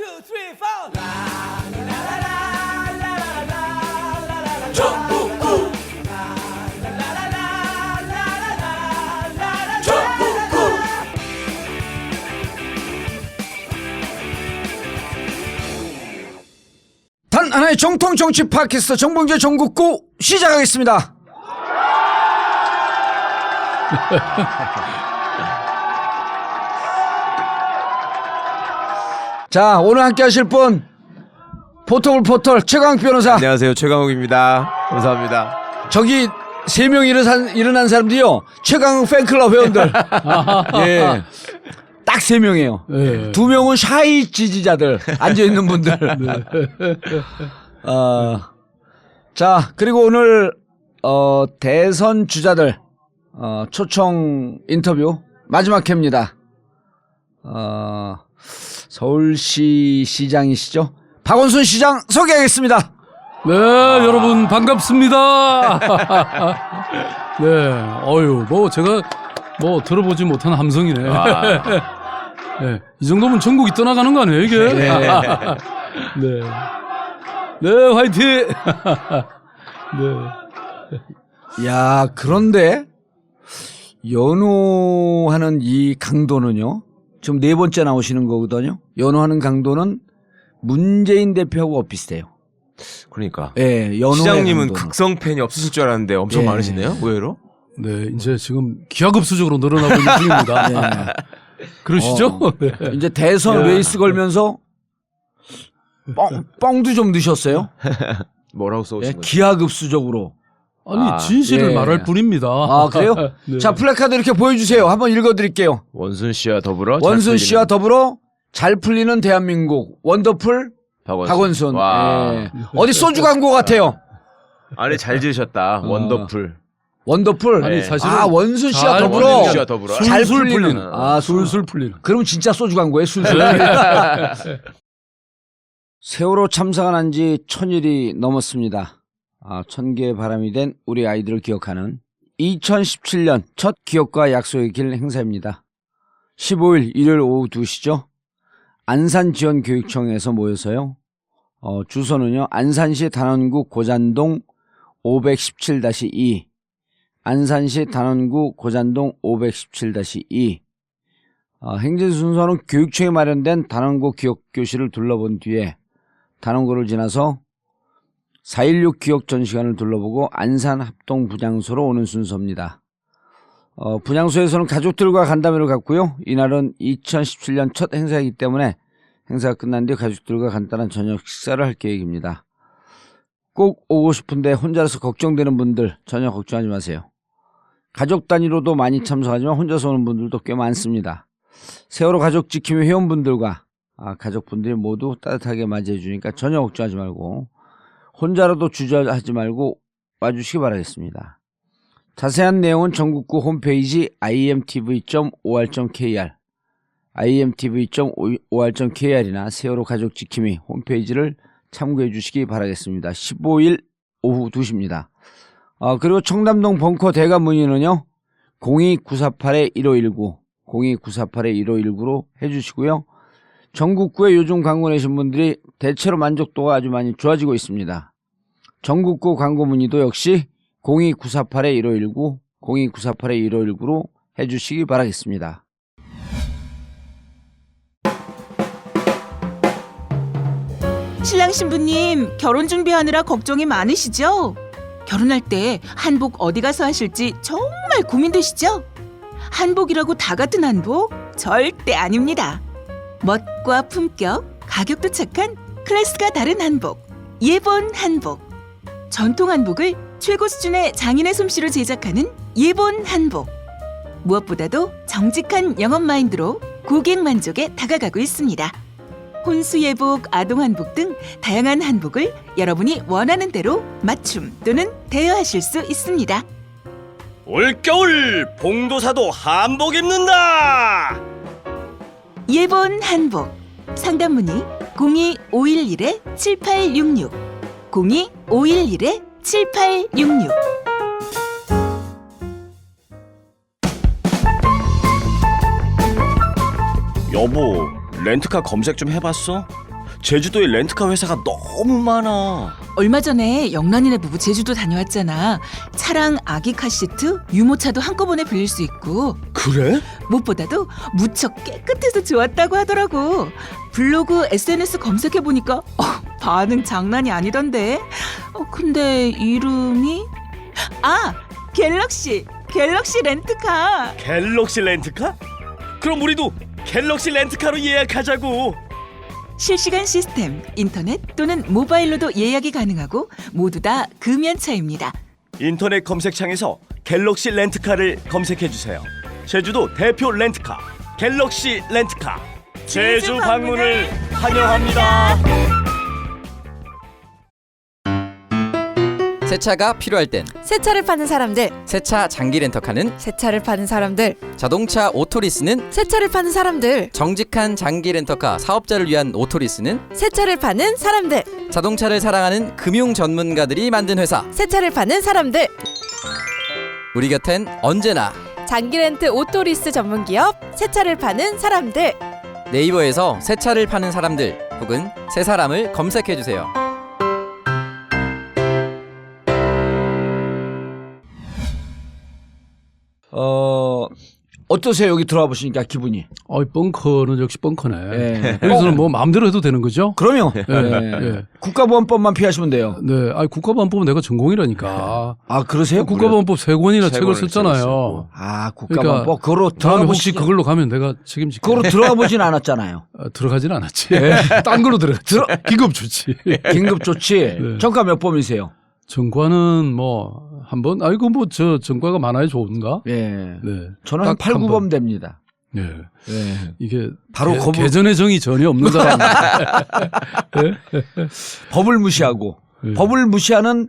2, 3, 4. 단 하나의 정통 정치 팟캐스트 정봉재 정국구 시작하겠습니다. 자, 오늘 함께 하실 분 포털 최강욱 변호사. 안녕하세요, 최강욱입니다. 감사합니다. 저기 3명 일어난 사람들이요, 최강욱 팬클럽 회원들. 예, 딱 3명이에요. 네. 2명은 샤이 지지자들, 앉아있는 분들. 자, 그리고 오늘 대선 주자들 초청 인터뷰 마지막 회입니다. 서울시 시장이시죠? 박원순 시장 소개하겠습니다. 네, 여러분 반갑습니다. 네, 뭐 제가 들어보지 못한 함성이네. 네, 이 정도면 전국이 떠나가는 거 아니에요, 이게? 네. 네, 네, 화이팅. 네. 야, 그런데 연호하는 이 강도는요, 지금 4번째 나오시는 거거든요. 연호하는 강도는 문재인 대표하고 비슷해요. 그러니까 예, 연호의 시장님은 강도는. 극성 팬이 없으실 줄 알았는데 엄청 예. 많으시네요. 의외로. 네, 이제 지금 기하급수적으로 늘어나고 있는 중입니다. 네. 그러시죠? 네. 이제 대선 야. 레이스 걸면서 뻥도 좀 넣으셨어요. 뭐라고 예, 써오신 거죠? 기하급수적으로. 아니, 진실을 예. 말할 뿐입니다. 아, 그래요? 네. 자, 플래카드 이렇게 보여주세요. 한번 읽어드릴게요. 원순 씨와 더불어 원순 잘 씨와 풀리는 더불어 잘 풀리는 대한민국 원더풀 박원순. 와. 예. 어디 소주 광고 같아요. 아니 잘 지으셨다. 원더풀. 원더풀. 아니, 사실은 원순 씨와 잘 더불어 원순 씨와 더불어. 잘 술술 풀리는. 풀리는. 아, 술술 풀리는. 그럼 진짜 소주 광고예요, 술술. 세월호 참사가 난 지 1000일이 넘었습니다. 1000개의 바람이 된 우리 아이들을 기억하는 2017년 첫 기억과 약속의 길 행사입니다. 15일 일요일 오후 2시죠. 안산지원교육청에서 모여서요. 주소는요, 안산시 단원구 고잔동 517-2, 안산시 단원구 고잔동 517-2. 행진 순서는 교육청에 마련된 단원고 기억교실을 둘러본 뒤에 단원고를 지나서 4.16 기억 전시관을 둘러보고 안산 합동 분향소로 오는 순서입니다. 분향소에서는 가족들과 간담회를 갖고요. 이날은 2017년 첫 행사이기 때문에 행사가 끝난 뒤 가족들과 간단한 저녁 식사를 할 계획입니다. 꼭 오고 싶은데 혼자라서 걱정되는 분들 전혀 걱정하지 마세요. 가족 단위로도 많이 참석하지만 혼자서 오는 분들도 꽤 많습니다. 세월호 가족 지킴이 회원분들과 가족분들이 모두 따뜻하게 맞이해 주니까 전혀 걱정하지 말고 혼자라도 주저하지 말고 와주시기 바라겠습니다. 자세한 내용은 전국구 홈페이지 imtv.or.kr imtv.or.kr이나 세월호 가족 지킴이 홈페이지를 참고해 주시기 바라겠습니다. 15일 오후 2시입니다. 그리고 청담동 벙커 대관 문의는요, 02948-1519 02948-1519로 해주시고요. 전국구에 요즘 광고 내신 분들이 대체로 만족도가 아주 많이 좋아지고 있습니다. 전국구 광고 문의도 역시 02948-1519 02948-1519로 해주시기 바라겠습니다. 신랑 신부님, 결혼 준비하느라 걱정이 많으시죠? 결혼할 때 한복 어디 가서 하실지 정말 고민되시죠? 한복이라고 다 같은 한복? 절대 아닙니다. 멋과 품격, 가격도 착한 클래스가 다른 한복, 예본 한복. 전통 한복을 최고 수준의 장인의 솜씨로 제작하는 예본 한복. 무엇보다도 정직한 영업 마인드로 고객 만족에 다가가고 있습니다. 혼수 예복, 아동 한복 등 다양한 한복을 여러분이 원하는 대로 맞춤 또는 대여하실 수 있습니다. 올겨울 봉도사도 한복 입는다. 예본 한복 상담 문의 02-511-7866 02-511-7866. 여보, 렌트카 검색 좀 해봤어? 제주도에 렌트카 회사가 너무 많아. 얼마 전에 영란이네 부부 제주도 다녀왔잖아. 차랑 아기 카시트, 유모차도 한꺼번에 빌릴 수 있고 그래? 무엇보다도 무척 깨끗해서 좋았다고 하더라고. 블로그, SNS 검색해보니까 반응 장난이 아니던데. 근데 이름이? 갤럭시 렌트카. 갤럭시 렌트카? 그럼 우리도 갤럭시 렌트카로 예약하자고. 실시간 시스템, 인터넷 또는 모바일로도 예약이 가능하고 모두 다 금연차입니다. 인터넷 검색창에서 갤럭시 렌트카를 검색해주세요. 제주도 대표 렌트카 갤럭시 렌트카. 제주 방문을 환영합니다. 새 차가 필요할 땐 새 차를 파는 사람들, 새 차 장기 렌터카는 새 차를 파는 사람들, 자동차 오토리스는 새 차를 파는 사람들, 정직한 장기 렌터카 사업자를 위한 오토리스는 새 차를 파는 사람들, 자동차를 사랑하는 금융 전문가들이 만든 회사. 새 차를 파는 사람들. 우리 곁엔 언제나 장기 렌트 오토리스 전문 기업 새 차를 파는 사람들. 네이버에서 새 차를 파는 사람들 혹은 새 사람을 검색해 주세요. 어떠세요? 여기 들어와 보시니까 기분이. 벙커는 역시 벙커네. 예. 여기서는 뭐 마음대로 해도 되는 거죠? 그럼요. 예. 예. 예. 국가보안법만 피하시면 돼요. 네, 국가보안법은 내가 전공이라니까. 아, 그러세요? 국가보안법 3권이나 책을 세 권을 썼잖아요. 쓰고. 아, 국가보안법. 그거로 다음에 들어가 혹시 보시 그걸로 가면 내가 책임질게. 그거로 들어가 보진 않았잖아요. 들어가진 않았지. 딴 걸로 들어갔지. 기급 좋지. 긴급 조치. 네. 정가 몇 범이세요? 전과는 뭐 한 번. 저 전과가 많아야 좋은가? 예. 네. 저는 한 딱 8, 한 9범 번. 됩니다. 예. 예. 이게 바로 개전의 정이 전혀 없는 사람. 법을 무시하고 예. 법을 무시하는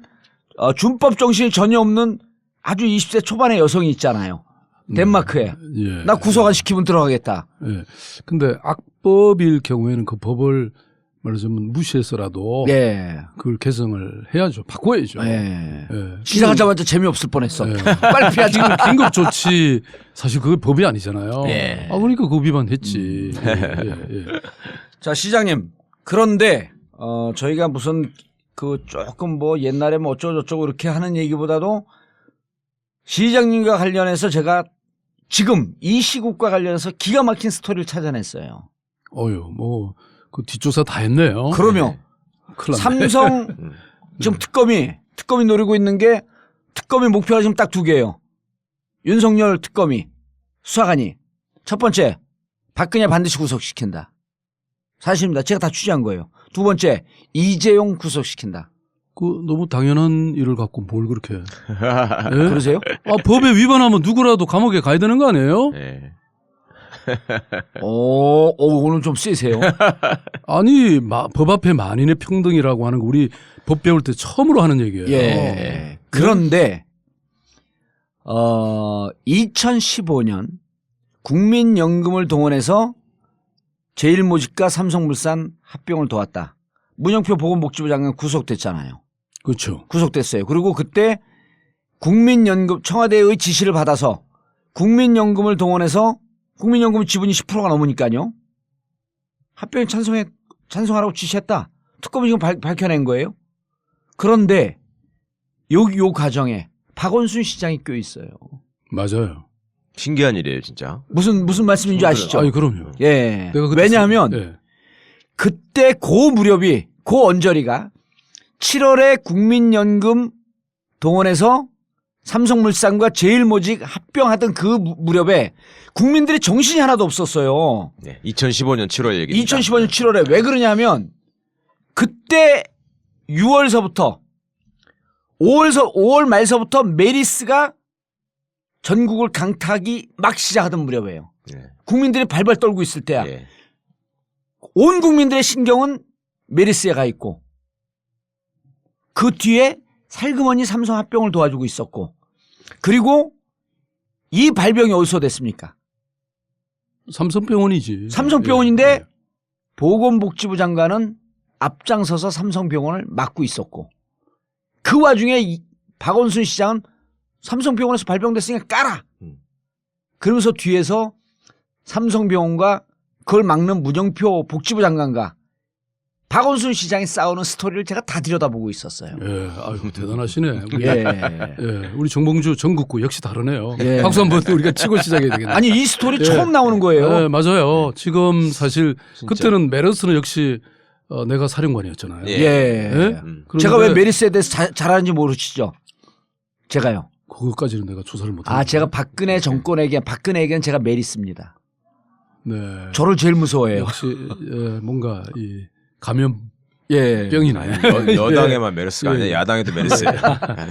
준법 정신이 전혀 없는 아주 20세 초반의 여성이 있잖아요. 덴마크에. 예. 나 구속안 시키면 들어가겠다. 예. 근데 악법일 경우에는 그 법을 말하자면 무시해서라도 예. 그걸 개정을 해야죠. 바꿔야죠. 예. 예. 시작하자마자 재미없을 뻔했어. 예. 빨리 피하지. 지금 긴급 조치 사실 그게 법이 아니잖아요. 예. 그러니까 그 위반했지. 예. 자, 시장님. 그런데 저희가 무슨 그 조금 뭐 옛날에 뭐 어쩌고저쩌고 이렇게 하는 얘기보다도 시장님과 관련해서 제가 지금 이 시국과 관련해서 기가 막힌 스토리를 찾아냈어요. 뭐 그 뒷조사 다 했네요. 그러면 큰일 났네. 삼성 지금 특검이 노리고 있는 게 특검의 목표가 지금 딱 두 개예요. 윤석열 특검이 수사관이 첫 번째 박근혜 반드시 구속시킨다. 사실입니다. 제가 다 취재한 거예요. 두 번째 이재용 구속시킨다. 그 너무 당연한 일을 갖고 뭘 그렇게? 예? 그러세요? 법에 위반하면 누구라도 감옥에 가야 되는 거 아니에요? 예. 오늘 좀 세세요. 아니 법 앞에 만인의 평등이라고 하는 거 우리 법 배울 때 처음으로 하는 얘기예요. 예. 그런데 2015년 국민연금을 동원해서 제일모직과 삼성물산 합병을 도왔다. 문영표 보건복지부 장관 구속됐잖아요. 그렇죠. 구속됐어요. 그리고 그때 국민연금 청와대의 지시를 받아서 국민연금을 동원해서 국민연금 지분이 10%가 넘으니까요. 합병에 찬성하라고 지시했다. 특검이 지금 밝혀낸 거예요. 그런데 요 과정에 박원순 시장이 껴 있어요. 맞아요. 신기한 일이에요, 진짜. 무슨 말씀인지 아시죠? 아니 그럼요. 예. 내가 그때 왜냐하면 예. 그때 무렵이 언저리가 7월에 국민연금 동원해서 삼성물산과 제일모직 합병하던 그 무렵에 국민들의 정신이 하나도 없었어요. 네, 2015년 7월 얘기입니다. 2015년 7월에 왜 그러냐면 그때 6월서부터 5월 말서부터 메리스가 전국을 강타하기 막 시작하던 무렵이에요. 예. 국민들이 발발 떨고 있을 때야. 예. 온 국민들의 신경은 메리스에 가 있고 그 뒤에 살그머니 삼성 합병을 도와주고 있었고 그리고 이 발병이 어디서 됐습니까? 삼성병원이지. 삼성병원인데 예. 보건복지부 장관은 앞장서서 삼성병원을 막고 있었고 그 와중에 박원순 시장은 삼성병원에서 발병됐으니까 까라. 그러면서 뒤에서 삼성병원과 그걸 막는 문영표 복지부 장관과 박원순 시장이 싸우는 스토리를 제가 다 들여다보고 있었어요. 예, 아유 대단하시네. 우리, 예. 예, 우리 정봉주 전국구 역시 다르네요. 예. 박수 한번 우리가 치고 시작해야 되겠네. 아니 이 스토리 예. 처음 나오는 거예요. 예, 맞아요. 지금 사실 진짜. 그때는 메르스는 역시 내가 사령관이었잖아요. 예. 예. 예? 제가 그런데 왜 메리스에 대해서 잘 아는지 모르시죠? 제가요. 그것까지는 내가 조사를 못했는데. 아 제가 박근혜에겐 제가 메리스입니다. 네. 저를 제일 무서워해요. 역시 뭔가 이 감염병이 예. 나요. 여당에만 메르스가 예. 아니라 야당에도 메르스예요.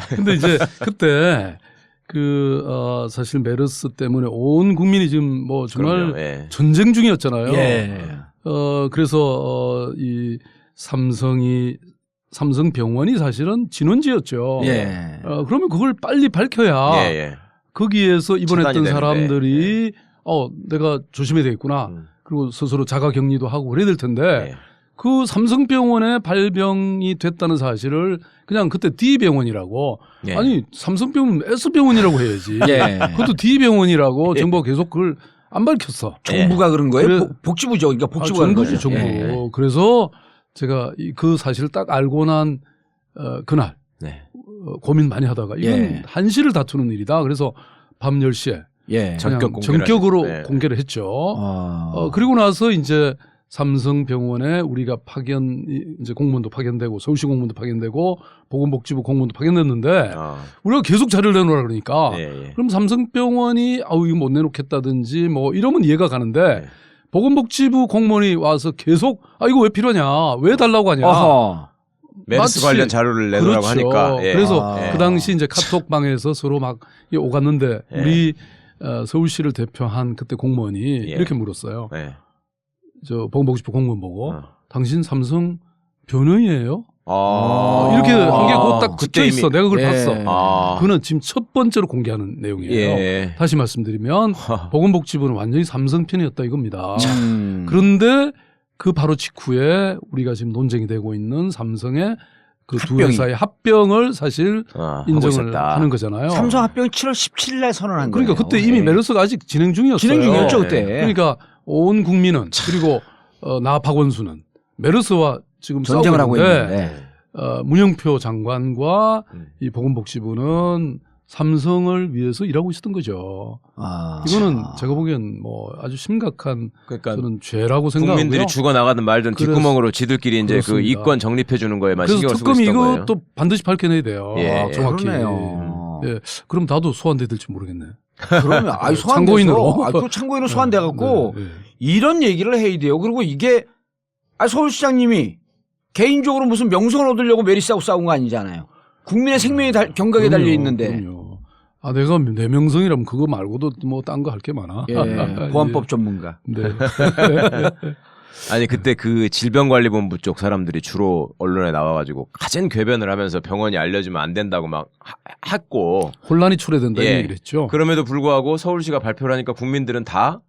근데 이제 그때 사실 메르스 때문에 온 국민이 지금 뭐 정말 그럼요. 예. 전쟁 중이었잖아요. 예. 그래서 이 삼성병원이 사실은 진원지였죠. 예. 그러면 그걸 빨리 밝혀야 예, 예. 거기에서 입원했던 차단이 되는데. 사람들이 내가 조심해야 되겠구나. 음. 그리고 스스로 자가격리도 하고 그래야 될 텐데 예. 그 삼성병원에 발병이 됐다는 사실을 그냥 그때 D병원이라고 예. 아니 삼성병원 S병원이라고 해야지. 예. 그것도 D병원이라고 예. 정부가 계속 그걸 안 밝혔어. 정부가 그런 거예요? 그래- 복지부죠. 그러니까 복지부가 그런 정부지 거죠. 정부. 예. 그래서 제가 그 사실을 딱 알고 난 그날 네. 고민 많이 하다가 이건 예. 한시를 다투는 일이다. 그래서 밤 10시에 예. 전격 공개를 전격으로 하셨- 네. 공개를 했죠. 어. 그리고 나서 이제 삼성병원에 우리가 이제 공무원도 파견되고 서울시 공무원도 파견되고 보건복지부 공무원도 파견됐는데 우리가 계속 자료를 내놓으라 그러니까 예, 예. 그럼 삼성병원이 이거 못 내놓겠다든지 뭐 이러면 이해가 가는데 네. 보건복지부 공무원이 와서 계속 이거 왜 필요하냐 왜 달라고 하냐 어허. 메르스 마치- 관련 자료를 내놓으라고 그렇죠. 하니까. 예. 그래서 아. 그 당시 이제 카톡방에서 서로 막 오갔는데 예. 우리 서울시를 대표한 그때 공무원이 예. 이렇게 물었어요. 예. 저 보건복지부 공무원 보고 어. 당신 삼성 변호인이에요? 이렇게 이렇게 한 게 꼭 딱 그때 찍혀 있어. 이미- 내가 그걸 예. 봤어. 그거는 지금 첫 번째로 공개하는 내용이에요. 예. 다시 말씀드리면 보건복지부는 완전히 삼성 편이었다 이겁니다. 음. 그런데 그 바로 직후에 우리가 지금 논쟁이 되고 있는 삼성의 그 두 합병이. 회사의 합병을 사실 하고 인정을 있었다. 하는 거잖아요. 삼성 합병이 7월 17일 날 선언한 그러니까 거예요. 그때 이미 예. 메르스가 아직 진행 중이었어요. 진행 중이었죠 예. 그때. 그러니까 온 국민은 그리고 나 박원순은 메르스와 지금 전쟁을 싸우고 하고 있는데 있는데. 문영표 장관과 음. 이 보건복지부는 삼성을 위해서 일하고 있었던 거죠. 아. 이거는 제가 보기엔 뭐 아주 심각한 그러니까 저는 죄라고 생각하고요. 국민들이 죽어 나가든 말든 그래서- 뒷구멍으로 지들끼리 이제 그 그렇습니다. 이권 정립해 주는 거에만 그래서 신경을 쓰고 특검이 있었던 거예요. 이것도 반드시 밝혀내야 돼요. 예, 정확히. 그러네요. 예. 그럼 나도 소환돼 될지 모르겠네. 그러면 소환돼서 참고인으로. 그 참고인으로 소환돼 갖고 네, 네. 이런 얘기를 해야 돼요. 그리고 이게 서울시장님이 개인적으로 무슨 명성을 얻으려고 메리스하고 싸운 거 아니잖아요. 국민의 생명이 경각에 달려 그럼요, 있는데. 그럼요. 내가 내 명성이라면 그거 말고도 뭐 딴 거 할 게 많아. 예, 보안법 전문가. 네. 아니 그때 그 질병관리본부 쪽 사람들이 주로 언론에 나와가지고 가진 궤변을 하면서 병원이 알려주면 안 된다고 막 했고 혼란이 초래된다 이 예. 얘기를 했죠. 그럼에도 불구하고 서울시가 발표를 하니까 국민들은 다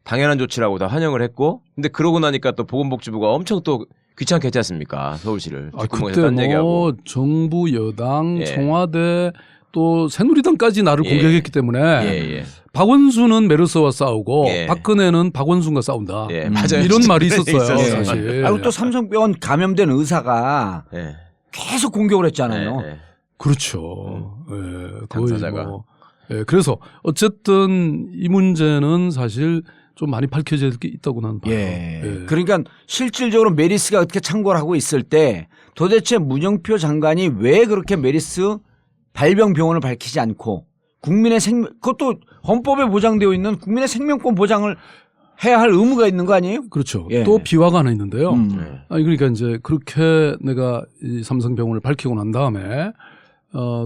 당연한 조치라고 다 환영을 했고 근데 그러고 나니까 또 보건복지부가 엄청 또 귀찮게 했지 않습니까 서울시를 뒷구멍에서 그때 딴 얘기하고 뭐 정부, 여당, 예. 청와대 또 새누리당까지 나를 예. 공격했기 때문에 예. 박원순은 메르스와 싸우고 예. 박근혜는 박원순과 싸운다. 예, 맞아요. 이런 말이 진짜 있었어요. 있었어요. 사실. 그리고 또 삼성병원 감염된 의사가 예. 계속 공격을 했잖아요. 예. 그렇죠. 예, 거의 당사자가. 뭐. 예, 그래서 어쨌든 이 문제는 사실 좀 많이 밝혀질 게 있다고 난 봐요. 예. 예. 그러니까 실질적으로 메리스가 어떻게 창궐 하고 있을 때 도대체 문영표 장관이 왜 그렇게 메리스 발병 병원을 밝히지 않고 국민의 생명, 그것도 헌법에 보장되어 있는 국민의 생명권 보장을 해야 할 의무가 있는 거 아니에요? 그렇죠. 예. 또 비화가 하나 있는데요. 네. 아니 그러니까 이제 그렇게 내가 이 삼성병원을 밝히고 난 다음에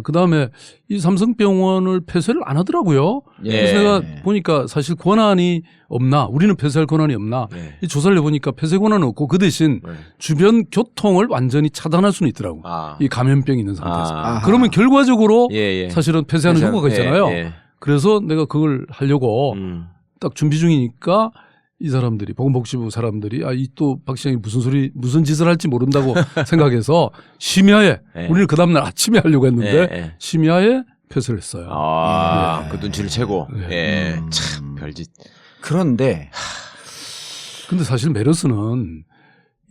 그 다음에 이 삼성병원을 폐쇄를 안 하더라고요. 예. 그래서 내가 보니까 사실 권한이 없나, 우리는 폐쇄할 권한이 없나, 예. 이 조사를 해보니까 폐쇄 권한은 없고 그 대신 네. 주변 교통을 완전히 차단할 수는 있더라고. 아. 이 감염병이 있는 상태에서. 아. 그러면 결과적으로 예. 사실은 폐쇄하는 폐쇄- 효과가 있잖아요. 예. 그래서 내가 그걸 하려고 딱 준비 중이니까 이 사람들이 보건복지부 사람들이 이 또 박 시장이 무슨 짓을 할지 모른다고 생각해서 심야에 예. 우리는 그 다음날 아침에 하려고 했는데 예. 심야에 폐쇄를 했어요. 그 눈치를 채고 예. 참 별짓 그런데 근데 사실 메르스는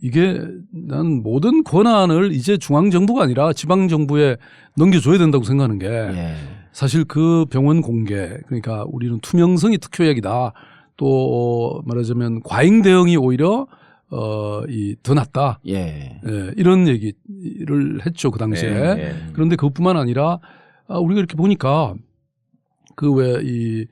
이게 난 모든 권한을 이제 중앙정부가 아니라 지방정부에 넘겨줘야 된다고 생각하는 게 예. 사실 그 병원 공개 그러니까 우리는 투명성이 특효약이다. 또 말하자면 과잉 대응이 오히려 더 낫다. 예. 예, 이런 얘기를 했죠 그 당시에. 예. 그런데 그것뿐만 아니라 우리가 이렇게 보니까 그 왜 이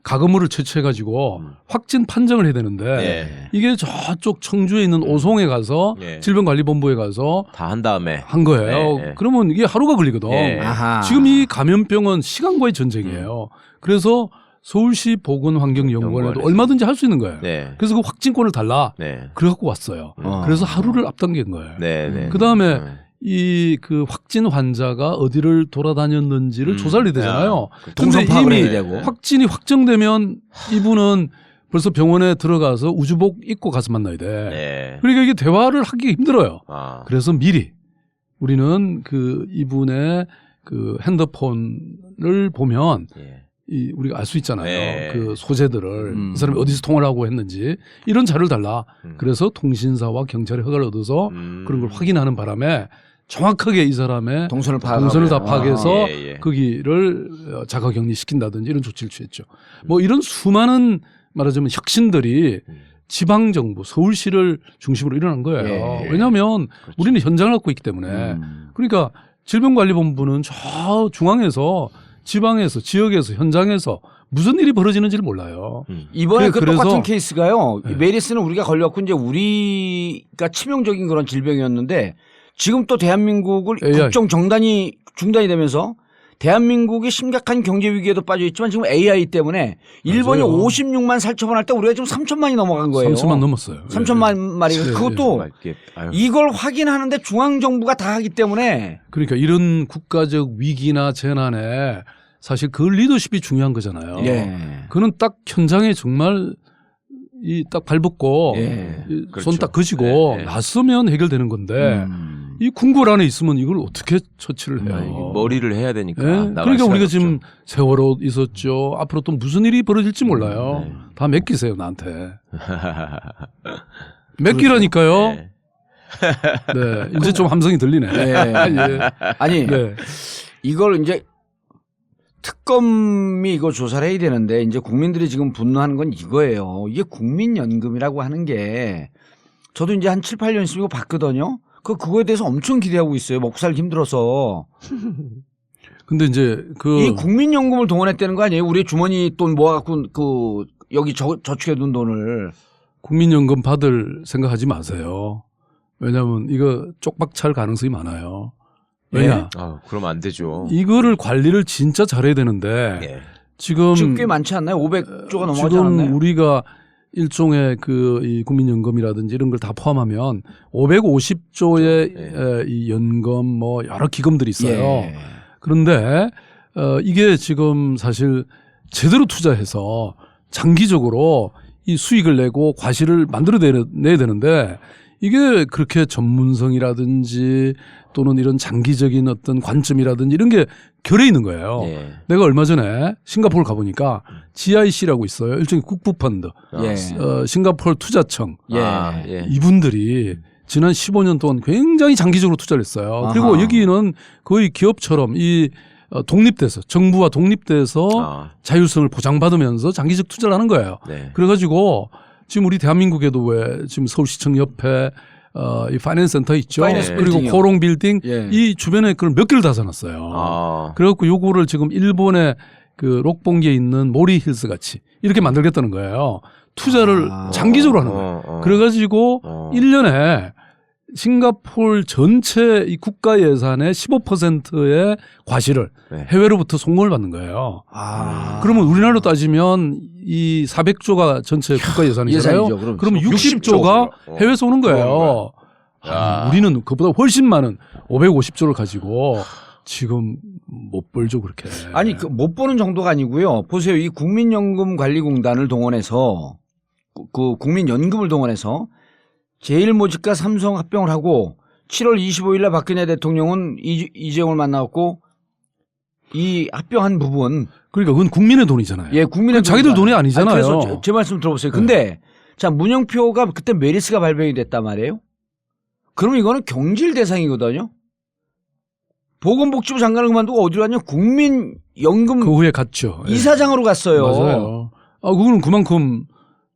가거물을 채취해가지고 확진 판정을 해야 되는데 예. 이게 저쪽 청주에 있는 오송에 가서 예. 질병관리본부에 가서 다 한 다음에 한 거예요. 예, 예. 그러면 이게 하루가 걸리거든. 예. 아하. 지금 이 감염병은 시간과의 전쟁이에요. 그래서 서울시 보건환경연구원에도 연구원에서. 얼마든지 할 수 있는 거예요. 네. 그래서 그 확진권을 달라. 네. 그래갖고 왔어요. 그래서 하루를 앞당긴 거예요. 네. 네. 그 다음에 이 그 확진 환자가 어디를 돌아다녔는지를 조사를 해야 되잖아요. 동선 근데 파악을 이미 해야 되고. 확진이 확정되면 이분은 벌써 병원에 들어가서 우주복 입고 가서 만나야 돼. 네. 그러니까 이게 대화를 하기 힘들어요. 아. 그래서 미리 우리는 그 이분의 그 핸드폰을 보면 예. 우리가 알 수 있잖아요. 네. 그 소재들을 이 사람이 어디서 통화를 하고 했는지 이런 자료를 달라. 그래서 통신사와 경찰의 허가를 얻어서 그런 걸 확인하는 바람에 정확하게 이 사람의 동선을 동선을 다 파악해서 예, 예. 거기를 자가격리 시킨다든지 이런 조치를 취했죠. 뭐 이런 수많은 말하자면 혁신들이 지방정부, 서울시를 중심으로 일어난 거예요. 예. 왜냐하면 우리는 현장을 갖고 있기 때문에. 그러니까 질병관리본부는 저 중앙에서 지방에서 지역에서 현장에서 무슨 일이 벌어지는지를 몰라요. 이번에 그 그래서- 똑같은 케이스가요. 네. 메리스는 우리가 걸렸고 이제 우리가 치명적인 그런 질병이었는데 지금 또 대한민국을 AI. 국정 정단이 중단이 되면서 대한민국이 심각한 경제 위기에도 빠져 있지만 지금 AI 때문에 일본이 맞아요. 56만 살처분할 때 우리가 지금 3천만이 넘어간 거예요. 3천만 넘었어요. 3천만 마리. 네, 그것도 정말 이게, 아유. 이걸 확인하는데 중앙정부가 다 하기 때문에 그러니까 이런 국가적 위기나 재난에 사실 그 리더십이 중요한 거잖아요. 예. 그는 딱 현장에 정말 이 딱 발벗고 예. 그렇죠. 손 딱 거시고 예, 예. 나서면 해결되는 건데 이 궁궐 안에 있으면 이걸 어떻게 처치를 해요? 이게 머리를 해야 되니까. 예? 나갈 그러니까 시간이 우리가 없죠. 지금 세월호 있었죠. 앞으로 또 무슨 일이 벌어질지 몰라요. 다 맡기세요 나한테. 맡기라니까요. 네. 네, 이제 좀 함성이 들리네. 예. 예. 아니 네. 이걸 이제 특검이 이거 조사를 해야 되는데 이제 국민들이 지금 분노하는 건 이거예요. 이게 국민연금이라고 하는 게 저도 이제 한 7, 8년씩 이거 봤거든요. 그거에 대해서 엄청 기대하고 있어요. 먹고 살기 힘들어서. 근데 이제 이 국민연금을 동원했다는 거 아니에요? 우리 주머니 돈 모아갖고 그 여기 저축해둔 돈을. 국민연금 받을 생각하지 마세요. 왜냐하면 이거 쪽박찰 가능성이 많아요. 왜냐? 아, 그러면 안 되죠. 이거를 관리를 진짜 잘해야 되는데 예. 지금 꽤 많지 않나요? 500조가 넘어가지 지금 않았나요? 우리가 일종의 이 국민연금이라든지 이런 걸 다 포함하면 550조의 이 연금 뭐 여러 기금들이 있어요. 예. 그런데 이게 지금 사실 제대로 투자해서 장기적으로 이 수익을 내고 과실을 만들어내야 되는데 이게 그렇게 전문성이라든지 또는 이런 장기적인 어떤 관점이라든지 이런 게 결에 있는 거예요. 예. 내가 얼마 전에 싱가포르 가보니까 GIC라고 있어요. 일종의 국부펀드. 예. 싱가포르 투자청. 예. 아, 예. 이분들이 지난 15년 동안 굉장히 장기적으로 투자를 했어요. 아하. 그리고 여기는 거의 기업처럼 이 독립돼서 정부와 독립돼서 아, 자율성을 보장받으면서 장기적 투자를 하는 거예요. 네. 그래가지고 지금 우리 대한민국에도 왜 지금 서울시청 옆에 이 파이낸스 센터 있죠. 파이낸스 그리고 빌딩이요. 코롱 빌딩 예. 이 주변에 그걸 몇 개를 다 사놨어요. 아, 그래갖고 요거를 지금 일본의 그 록봉기에 있는 모리 힐스 같이 이렇게 만들겠다는 거예요. 투자를 장기적으로 하는 거예요. 그래가지고 1년에 싱가포르 전체 이 국가 예산의 15%의 과실을 네. 해외로부터 송금을 받는 거예요. 그러면 우리나라로 따지면 이 400조가 전체 국가 예산이잖아요. 예산이죠, 그럼. 그러면 60조 60조가 어. 해외에서 오는 들어오는 거예요. 야. 우리는 그보다 훨씬 많은 550조를 가지고 지금 못 벌죠 그렇게. 아니 못 보는 정도가 아니고요. 보세요. 이 국민연금관리공단을 동원해서 그 국민연금을 동원해서 제일모직과 삼성 합병을 하고 7월 25일 날 박근혜 대통령은 이재용을 만나고 이 합병한 부분 그러니까 그건 국민의 돈이잖아요. 예, 국민의 그건 자기들 돈이다. 돈이 아니잖아요. 그래서 제 말씀 들어보세요. 근데 자 문영표가 그때 메리스가 발병이 됐단 말이에요. 그럼 이거는 경질 대상이거든요. 보건복지부 장관을 그만두고 어디로 갔냐? 국민연금 그 후에 갔죠. 예. 이사장으로 갔어요. 맞아요. 그거는 그만큼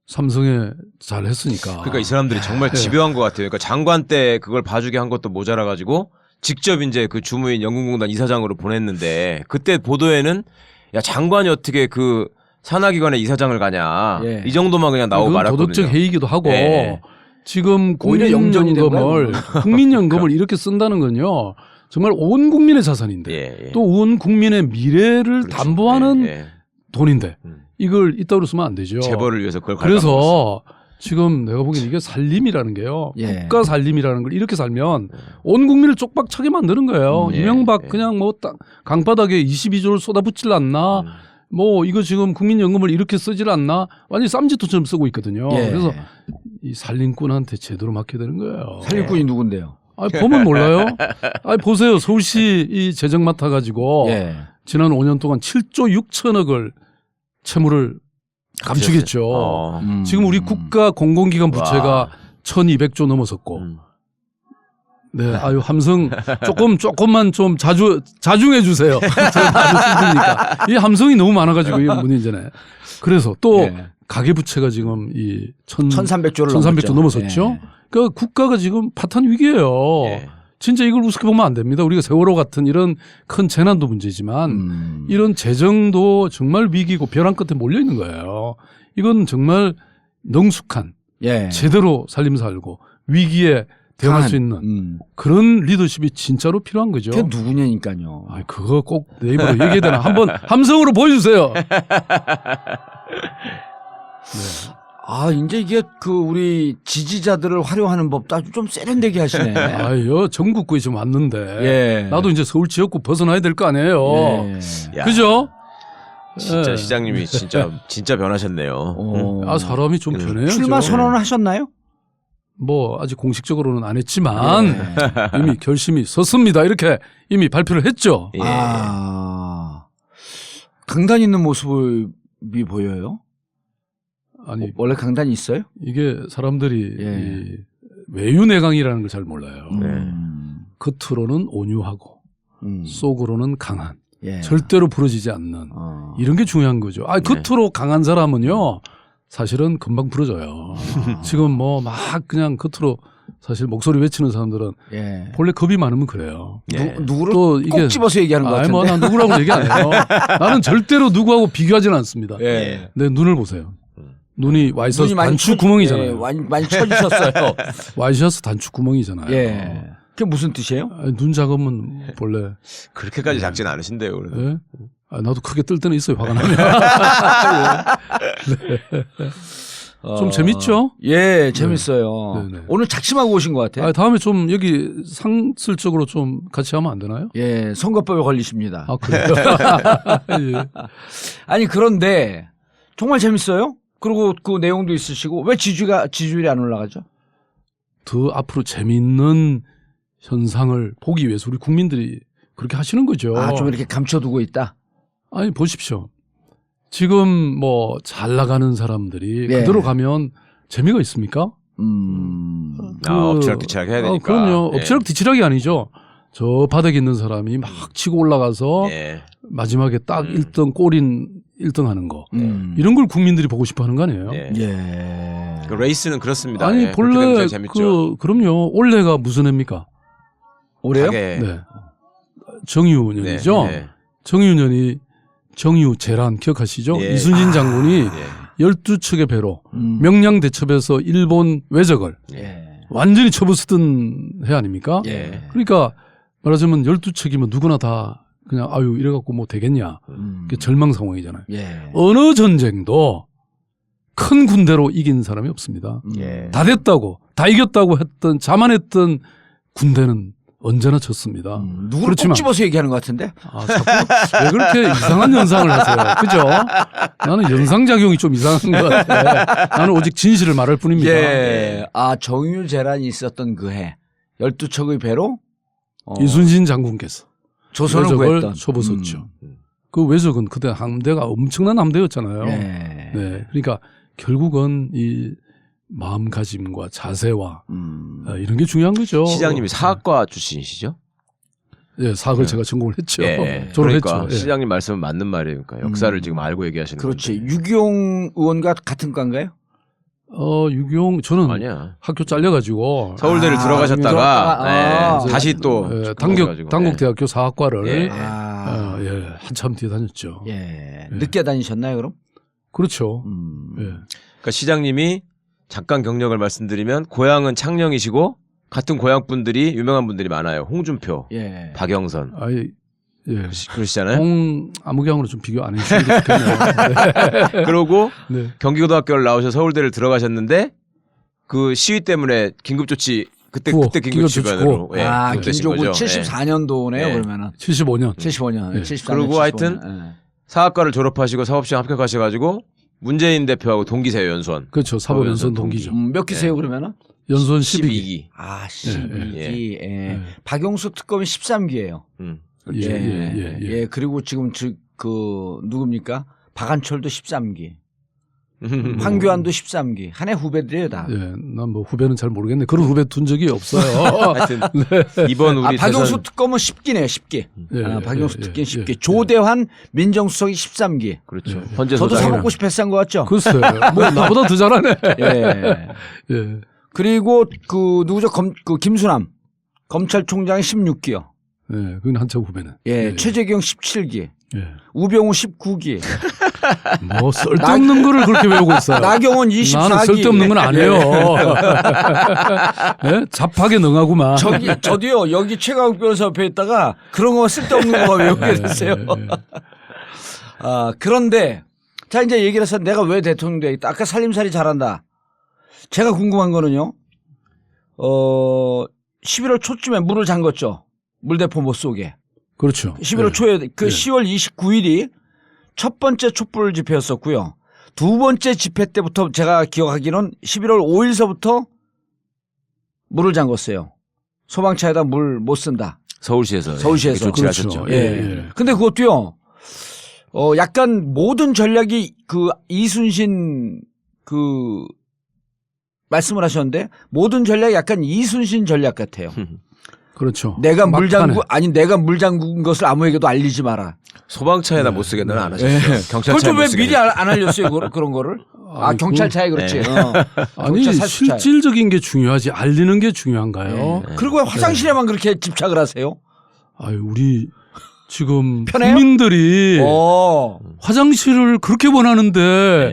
삼성에 잘 했으니까. 그러니까 이 사람들이 정말 집요한 것 같아요. 그러니까 장관 때 그걸 봐주게 한 것도 모자라가지고 직접 이제 그 주무인 연금공단 이사장으로 보냈는데 그때 보도에는 야 장관이 어떻게 그 산하기관의 이사장을 가냐 예. 이 정도만 그냥 나오고 그건 말았거든요. 도덕적 해이기도 하고 예. 지금 오히려 영전이 된 거야, 국민연금을 이렇게 쓴다는 건요. 정말 온 국민의 자산인데 예, 예. 또 온 국민의 미래를 그렇죠. 담보하는 예, 예. 돈인데 음. 이걸 이따위로 쓰면 안 되죠. 재벌을 위해서 그걸 그래서 지금 내가 보기엔 이게 살림이라는 게요. 예. 국가 살림이라는 걸 이렇게 살면 온 국민을 쪽박차게 만드는 거예요. 예, 이명박 예. 그냥 뭐 강바닥에 22조를 쏟아붓질 않나. 뭐 이거 지금 국민연금을 이렇게 쓰질 않나. 완전히 쌈짓돈처럼 쓰고 있거든요. 예. 그래서 이 살림꾼한테 제대로 맡겨야 되는 거예요. 살림꾼이 누군데요? 보면 몰라요? 보세요. 서울시 이 재정 맡아가지고 예. 지난 5년 동안 7조 6천억을 채무를 감추겠죠. 지금 우리 국가 공공기관 부채가 와. 1200조 넘어섰고. 네, 함성 조금만 좀 자중해 주세요. 제가 많이 힘드니까. 이 함성이 너무 많아가지고 이게 문제잖아요. 그래서 또 예. 가계 부채가 지금 이 1300조를 1300조 넘어섰죠. 예. 그러니까 국가가 지금 파탄 위기예요. 예. 진짜 이걸 우습게 보면 안 됩니다. 우리가 세월호 같은 이런 큰 재난도 문제지만 이런 재정도 정말 위기고 벼랑 끝에 몰려 있는 거예요. 이건 정말 능숙한 예. 제대로 살림 살고 위기에 대응할 수 있는 그런 리더십이 진짜로 필요한 거죠. 그게 누구냐니까요. 그거 꼭 내 입으로 얘기해야 되나? 한번 함성으로 보여주세요. 이제 이게 우리 지지자들을 활용하는 법도 아주 좀 세련되게 하시네. 전국구에 좀 왔는데. 예. 나도 이제 서울 지역구 벗어나야 될 거 아니에요. 예. 야, 그죠? 진짜 예. 시장님이 진짜 변하셨네요. 사람이 좀 변해요. 출마 선언을 하셨나요? 뭐 아직 공식적으로는 안 했지만 예. 이미 결심이 섰습니다. 이렇게 이미 발표를 했죠. 예. 강단 있는 모습이 보여요? 아니 원래 강단이 있어요? 이게 사람들이 예. 이 외유내강이라는 걸 잘 몰라요. 네. 겉으로는 온유하고 속으로는 강한, 예. 절대로 부러지지 않는 이런 게 중요한 거죠. 겉으로 강한 사람은요 사실은 금방 부러져요. 지금 뭐 막 그냥 겉으로 사실 목소리 외치는 사람들은 예. 본래 겁이 많으면 그래요. 예. 누구를 또 꼭 집어서 얘기하는 것 같은데. 난 누구라고 얘기 안 해요. 나는 절대로 누구하고 비교하지는 않습니다. 예. 내 눈을 보세요. 눈이 와이셔츠 눈이 많이 단축 구멍이잖아요. 많이 쳐주셨어요. 와이셔츠 단축 구멍이잖아요. 예. 그게 무슨 뜻이에요? 눈 작으면 본래 그렇게까지 작지는 않으신데요. 그래도. 예? 나도 크게 뜰 때는 있어요. 화가 나면. 좀 재밌죠? 예, 재밌어요. 네네. 오늘 작심하고 오신 것 같아요. 다음에 좀 여기 상설적으로 좀 같이 하면 안 되나요? 예, 선거법에 걸리십니다. 그래요? 예. 아니 그런데 정말 재밌어요. 그리고 그 내용도 있으시고 왜 지지율이 안 올라가죠? 더 앞으로 재밌는 현상을 보기 위해서 우리 국민들이 그렇게 하시는 거죠. 좀 이렇게 감춰두고 있다. 아니 보십시오. 지금 뭐 잘 나가는 사람들이 예. 그대로 가면 재미가 있습니까? 엎치락뒤치락 해야 되니까. 그럼요. 예. 엎치락뒤치락이 아니죠. 저 바닥에 있는 사람이 막 치고 올라가서 예. 마지막에 딱 1등 골인 1등 하는 거. 이런 걸 국민들이 보고 싶어 하는 거 아니에요? 예. 예. 그 레이스는 그렇습니다. 아니 예. 그렇게 되면 본래 제일 재밌죠. 그럼요. 올해가 무슨 해입니까? 올해요? 가게. 네. 정유년이죠. 네, 네. 정유년이 정유재란 기억하시죠? 예. 이순신 장군이 예. 12척의 배로 명량대첩에서 일본 외적을 예. 완전히 쳐부수던 해 아닙니까? 예. 그러니까 말하자면 12척이면 누구나 다 그냥 이래갖고 뭐 되겠냐. 그게 절망 상황이잖아요. 예. 어느 전쟁도 큰 군대로 이긴 사람이 없습니다. 예. 다 됐다고 다 이겼다고 자만했던 군대는 언제나 졌습니다. 누구를 그렇지만 꼭 집어서 얘기하는 것 같은데? 자꾸 왜 그렇게 이상한 연상을 하세요? 그죠? 나는 연상작용이 좀 이상한 것 같아. 나는 오직 진실을 말할 뿐입니다. 예. 정유재란이 있었던 그 해 12척의 배로 이순신 장군께서 조선을 외적을 구했던 쳐부쉈죠. 그 외적은 그때 함대가 엄청난 함대였잖아요. 예. 네, 그러니까 결국은 이 마음가짐과 자세와 이런 게 중요한 거죠. 시장님이 사학과 출신이시죠? 예, 사학을 제가 전공을 했죠. 예. 졸업했죠. 그러니까 예. 시장님 말씀은 맞는 말이에요. 그러니까 역사를 지금 알고 얘기하시는 그렇지. 건데. 유기용 의원과 같은 과인가요? 유경 저는 아니야. 학교 잘려가지고 서울대를 아, 들어가셨다가 아, 예, 다시 또 예, 그래가지고, 단국대학교 사학과를 예. 예, 한참 뒤에 다녔죠. 예. 늦게 다니셨나요, 그럼? 그렇죠. 예. 그러니까 시장님이 잠깐 경력을 말씀드리면 고향은 창녕이시고 같은 고향 분들이 유명한 분들이 많아요. 홍준표, 예. 박영선 아이 예. 그러시잖아요. 아무개항으로 좀 비교 안 해주시는 게 좋겠네요. 그러고 네. 경기고등학교를 나오셔서 서울대를 들어가셨는데 그 시위 때문에 긴급조치 그때 구호, 그때 긴급조치반으로 예, 아, 구속되신 김조국 거죠. 74년도네요, 예. 그러면은. 75년. 75년. 예. 74년. 그리고 하여튼 사학과를 졸업하시고 사법시험 합격하셔가지고 문재인 대표하고 동기세요 연수원. 그렇죠. 사법연수원 동기. 동기죠. 몇 기세요, 그러면은? 연수원 12기. 12기. 아, 12기. 예. 예. 박용수 특검이 13기예요. 예, 예, 예. 예. 그리고 지금 누굽니까? 박한철도 13기. 황교안도 13기. 한 해 후배들이에요, 다. 예, 난 뭐 후배는 잘 모르겠네. 그런 후배 둔 적이 없어요. 하여튼 이번 우리 박용수 대선 특검은 10기네요, 10기. 예, 박용수 예, 특기는 예, 10기. 예. 조대환 민정수석이 13기. 그렇죠. 예. 헌재 저도 소장이나. 사먹고 싶어 했던 것 같죠? 글쎄, 뭐 나보다 더 잘하네. 예. 예, 그리고 누구죠? 김수남. 검찰총장이 16기요. 예, 그건 한참 후배는. 예. 최재경 17기. 예. 우병우 19기. 뭐 쓸데없는 거를 그렇게 외우고 있어요. 나경원 24기. 나는 쓸데없는 건 안 해요. 예? 잡하게 능하구만. 저도요, 여기 최강욱 변호사 옆에 있다가 그런 거 쓸데없는 거 외우게 됐어요. 예, 예. 아, 그런데, 자, 이제 얘기를 해서 내가 왜 대통령 되겠다. 아까 살림살이 잘한다. 제가 궁금한 거는요, 11월 초쯤에 물을 잠궜죠. 물대포 못 쏘게. 그렇죠. 11월 예. 초에, 예. 10월 29일이 첫 번째 촛불 집회였었고요. 두 번째 집회 때부터 제가 기억하기로는 11월 5일서부터 물을 잠궜어요. 소방차에다 물 못 쓴다. 서울시에서 서울시에서. 조치를 그렇죠. 하셨죠. 예. 예. 근데 그것도요, 약간 모든 전략이 이순신 말씀을 하셨는데 모든 전략이 약간 이순신 전략 같아요. 그렇죠. 내가 막판에. 내가 물 잠근 것을 아무에게도 알리지 마라. 소방차에다 못 쓰게 너는 안 하셨죠. 예. 경찰차에 그걸 좀 못 왜 쓰게. 미리 안 알렸어요? 그런 거를? 아, 아이고. 경찰차에 그렇지. 네. 아니 경찰 살수차에. 실질적인 게 중요하지 알리는 게 중요한가요? 그리고 왜 화장실에만 그렇게 집착을 하세요? 아유 우리 지금 편해요? 국민들이 어. 화장실을 그렇게 원하는데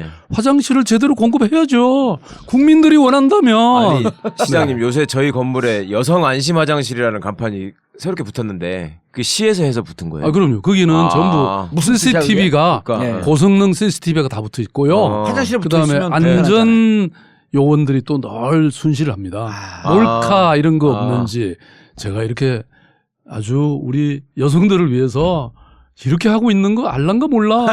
네. 화장실을 제대로 공급해야죠. 국민들이 원한다면 아니 시장님 요새 저희 건물에 여성 안심 화장실이라는 간판이 새롭게 붙었는데 그 시에서 해서 붙은 거예요. 아 그럼요. 거기는 아. 전부 무슨 뜻이야, CCTV가 그러니까 네. 고성능 CCTV가 다 붙어 있고요. 화장실에 붙어 그다음에 있으면 안전 요원들이 또 늘 순시를 합니다. 몰카 이런 거 없는지 제가 이렇게 아주 우리 여성들을 위해서 이렇게 하고 있는 거 알란가 몰라.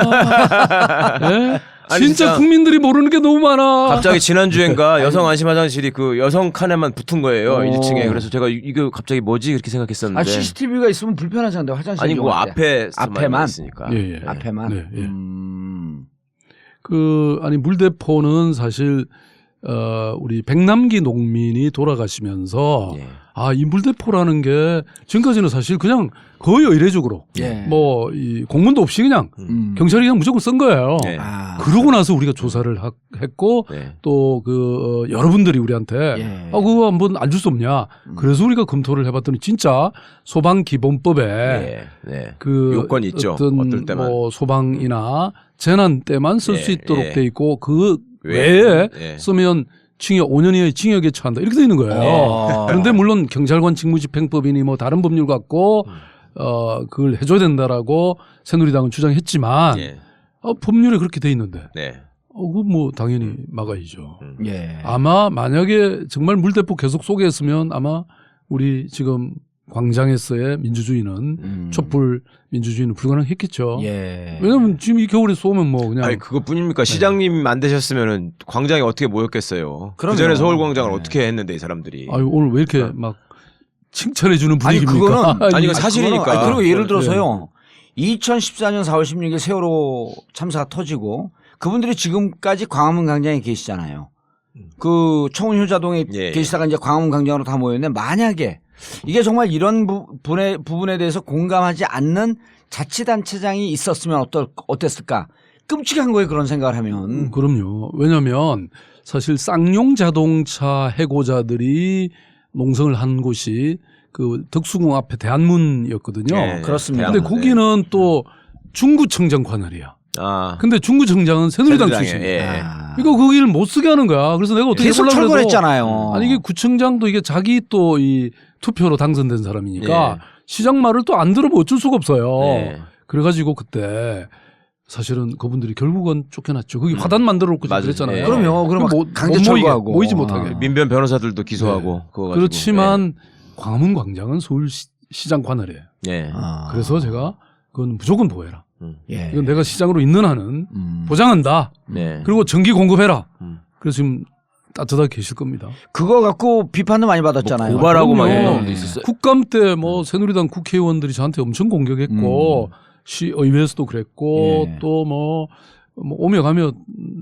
예? 아니, 진짜 진짜 국민들이 모르는 게 너무 많아. 갑자기 지난주엔가 여성 안심 화장실이 그 여성 칸에만 붙은 거예요. 어. 1층에. 그래서 제가 이거 갑자기 뭐지 그렇게 생각했었는데. 아, CCTV가 있으면 불편하잖아요. 화장실 아니 뭐 이용할 때. 앞에만 있으니까. 예, 예. 앞에만. 네, 예. 음. 아니 물대포는 사실 우리 백남기 농민이 돌아가시면서 예. 이 물대포라는 게 지금까지는 사실 그냥 거의 의례적으로 예. 뭐 이 공문도 없이 그냥 경찰이 그냥 무조건 쓴 거예요. 예. 아. 그러고 나서 우리가 조사를 했고 네. 또 여러분들이 우리한테 예. 그거 한번 안 줄 수 없냐. 그래서 우리가 검토를 해봤더니 진짜 소방기본법에 네. 네. 그 요건이 있죠. 어떨 때만. 뭐 소방이나 재난 때만 쓸 수 예, 있도록 예. 돼 있고 그 외에 예. 쓰면 징역 5년 이하의 징역에 처한다 이렇게 돼 있는 거예요. 그런데 물론 경찰관 직무집행법이니 뭐 다른 법률 갖고 그걸 해줘야 된다라고 새누리당은 주장했지만 예. 법률에 그렇게 돼 있는데 네. 그거 뭐 당연히 막아야죠. 예. 아마 만약에 정말 물대포 계속 쏘게 했으면 아마 우리 지금 광장에서의 민주주의는 촛불 민주주의는 불가능했겠죠. 예. 왜냐면 지금 이 겨울에 쏘면 뭐 그냥 아니 그것뿐입니까? 시장님 안 되셨으면은 광장에 어떻게 모였겠어요? 그럼요. 그 전에 서울광장을 네. 어떻게 했는데 이 사람들이. 아유 오늘 왜 이렇게 막 칭찬해 주는 분위기입니까? 아니, 이거 사실이니까. 그리고 예를 들어서요. 2014년 4월 16일 세월호 참사가 터지고 그분들이 지금까지 광화문 광장에 계시잖아요. 그 청운효자동에 예, 예. 계시다가 이제 광화문광장으로 다 모였는데 만약에 이게 정말 이런 부분에 대해서 공감하지 않는 자치단체장이 있었으면 어땠을까? 끔찍한 거예요 그런 생각을 하면. 그럼요. 왜냐하면 사실 쌍용 자동차 해고자들이 농성을 한 곳이 그 덕수궁 앞에 대한문이었거든요. 예, 그렇습니다. 근데 대한문, 거기는 또 중구청장 관할이야. 아, 근데 중구청장은 새누리당 새누리당에, 출신이야. 예. 그러니까 거기를 못 쓰게 하는 거야. 그래서 내가 어떻게 계속 해보려고 해도 철거했잖아요. 아니 이게 구청장도 이게 자기 또 이 투표로 당선된 사람이니까 예. 시장 말을 또 안 들으면 어쩔 수가 없어요. 예. 그래가지고 그때 사실은 그분들이 결국은 쫓겨났죠. 거기 화단 만들어 놓고 맞아요. 그랬잖아요. 예. 그럼요. 그럼 뭐, 강제 못 모이게, 철거하고 모이지 못하게. 민변 변호사들도 기소하고 그거 가지고. 그렇지만 광화문 광장은 서울시장 관할이에요. 예. 아. 그래서 제가 그건 무조건 보호해라. 예. 이건 내가 시장으로 있는 한은 음. 보장한다. 네. 그리고 전기 공급해라. 음. 그래서 지금 따뜻하게 계실 겁니다. 그거 갖고 비판도 많이 받았잖아요. 고발하고 막 그럼요. 이런 놈도 있었어요. 국감 때 뭐 새누리당 국회의원들이 저한테 엄청 공격했고 시의회에서도 그랬고 예. 또 뭐 오며 가며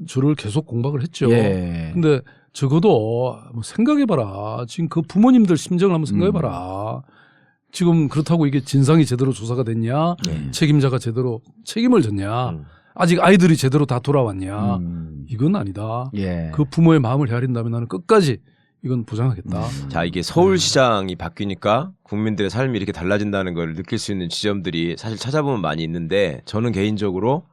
저를 계속 공박을 했죠. 예. 근데 적어도 뭐 생각해봐라. 지금 그 부모님들 심정을 한번 생각해봐라. 지금 그렇다고 이게 진상이 제대로 조사가 됐냐? 예. 책임자가 제대로 책임을 졌냐? 음. 아직 아이들이 제대로 다 돌아왔냐? 음. 이건 아니다. 예. 그 부모의 마음을 헤아린다면 나는 끝까지 이건 보장하겠다. 자, 이게 서울시장이 바뀌니까 국민들의 삶이 이렇게 달라진다는 걸 느낄 수 있는 지점들이 사실 찾아보면 많이 있는데 저는 개인적으로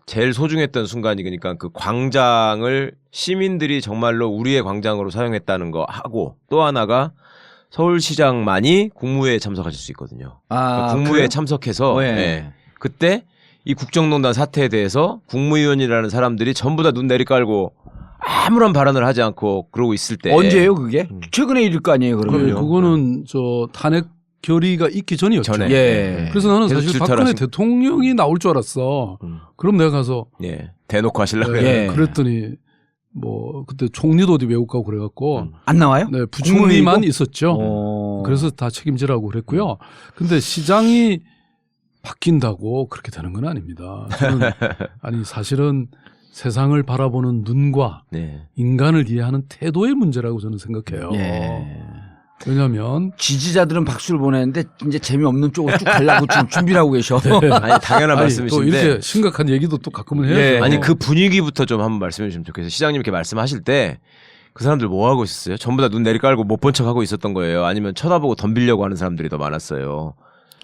제일 소중했던 순간이 그러니까 그 광장을 시민들이 정말로 우리의 광장으로 사용했다는 거 하고 또 하나가 서울시장만이 국무회의에 참석하실 수 있거든요. 아, 국무회의에 그래요? 참석해서 예. 예. 그때 이 국정농단 사태에 대해서 국무위원이라는 사람들이 전부 다 눈 내리깔고 아무런 발언을 하지 않고 그러고 있을 때 언제예요 그게? 최근에 일일 거 아니에요 그러면? 네, 그거는 저 탄핵 결의가 있기 전이었죠. 전에. 예. 그래서 나는 계속 사실 질타를 박근혜 하시고. 대통령이 나올 줄 알았어. 그럼 내가 가서 예. 대놓고 하시려고 예. 해요. 그랬더니 뭐 그때 총리도 어디 외국 가고 그래갖고 안 나와요? 네, 부총리만 국무회의고? 있었죠. 어. 그래서 다 책임지라고 그랬고요. 근데 시장이 바뀐다고 그렇게 되는 건 아닙니다. 저는 아니 사실은 세상을 바라보는 눈과 네. 인간을 이해하는 태도의 문제라고 저는 생각해요. 예. 왜냐하면 지지자들은 박수를 보내는데 이제 재미없는 쪽으로 쭉 가려고 지금 준비를 하고 계셔. 아니 당연한 아니, 또 말씀이신데 이렇게 심각한 얘기도 또 가끔은 해야죠. 예. 아니 그 분위기부터 좀 한번 말씀해 주시면 좋겠어요. 시장님 이렇게 말씀하실 때 그 사람들 뭐 하고 있었어요? 전부 다 눈 내리깔고 못 본 척 하고 있었던 거예요? 아니면 쳐다보고 덤비려고 하는 사람들이 더 많았어요?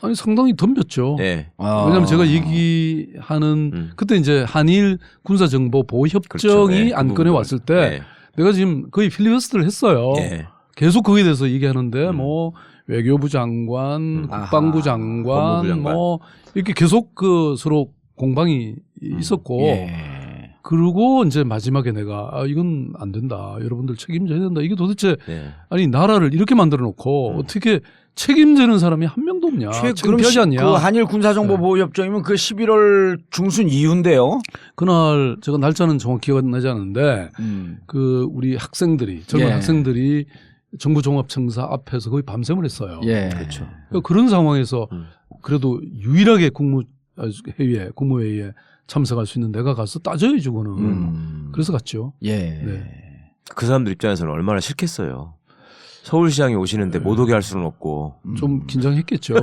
아니 상당히 덤볐죠. 네. 아. 왜냐하면 제가 얘기하는 그때 이제 한일 군사정보 보호협정이 그렇죠. 네, 그 안건에 부분을. 왔을 때 네. 내가 지금 거의 필리버스터를 했어요. 네. 계속 거기에 대해서 얘기하는데 뭐 외교부 장관, 아하. 국방부 장관, 법무부 장관. 뭐 이렇게 계속 그 서로 공방이 있었고 예. 그리고 이제 마지막에 내가 이건 안 된다. 여러분들 책임져야 된다. 이게 도대체 네. 아니 나라를 이렇게 만들어 놓고 어떻게 책임지는 사람이 한 명도 없냐. 그럼 창피하지 않냐. 그 한일 군사정보 네. 보호협정이면 그 11월 중순 이후인데요. 그날 제가 날짜는 정확히 기억이 나지 않는데 음. 그 우리 학생들이 젊은 예. 학생들이 정부종합청사 앞에서 거의 밤샘을 했어요. 예. 그렇죠. 그런 상황에서 그래도 유일하게 국무회의에 참석할 수 있는 내가 가서 따져야지 그거는. 그래서 갔죠. 예. 네. 그 사람들 입장에서는 얼마나 싫겠어요. 서울시장이 오시는데 못 오게 할 수는 없고. 좀 긴장했겠죠.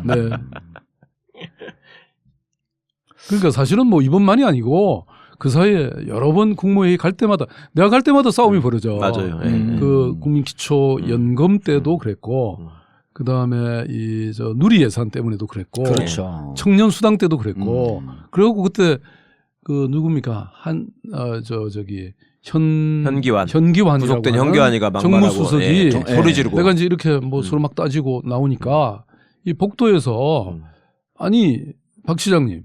네. 그러니까 사실은 뭐 이번만이 아니고 그 사이에 여러 번 국무회의 갈 때마다 내가 갈 때마다 싸움이 벌어져. 맞아요. 예. 그 국민기초 연금 때도 그랬고 그 다음에 이 저 누리 예산 때문에도 그랬고 그렇죠. 청년 수당 때도 그랬고 그리고 그때 그 누굽니까 현기환이라고 구속된 하는 현기환이가 막말하고 정무수석이 예, 소리 지르고 내가 이제 이렇게 뭐 서로 막 따지고 나오니까 이 복도에서 아니 박 시장님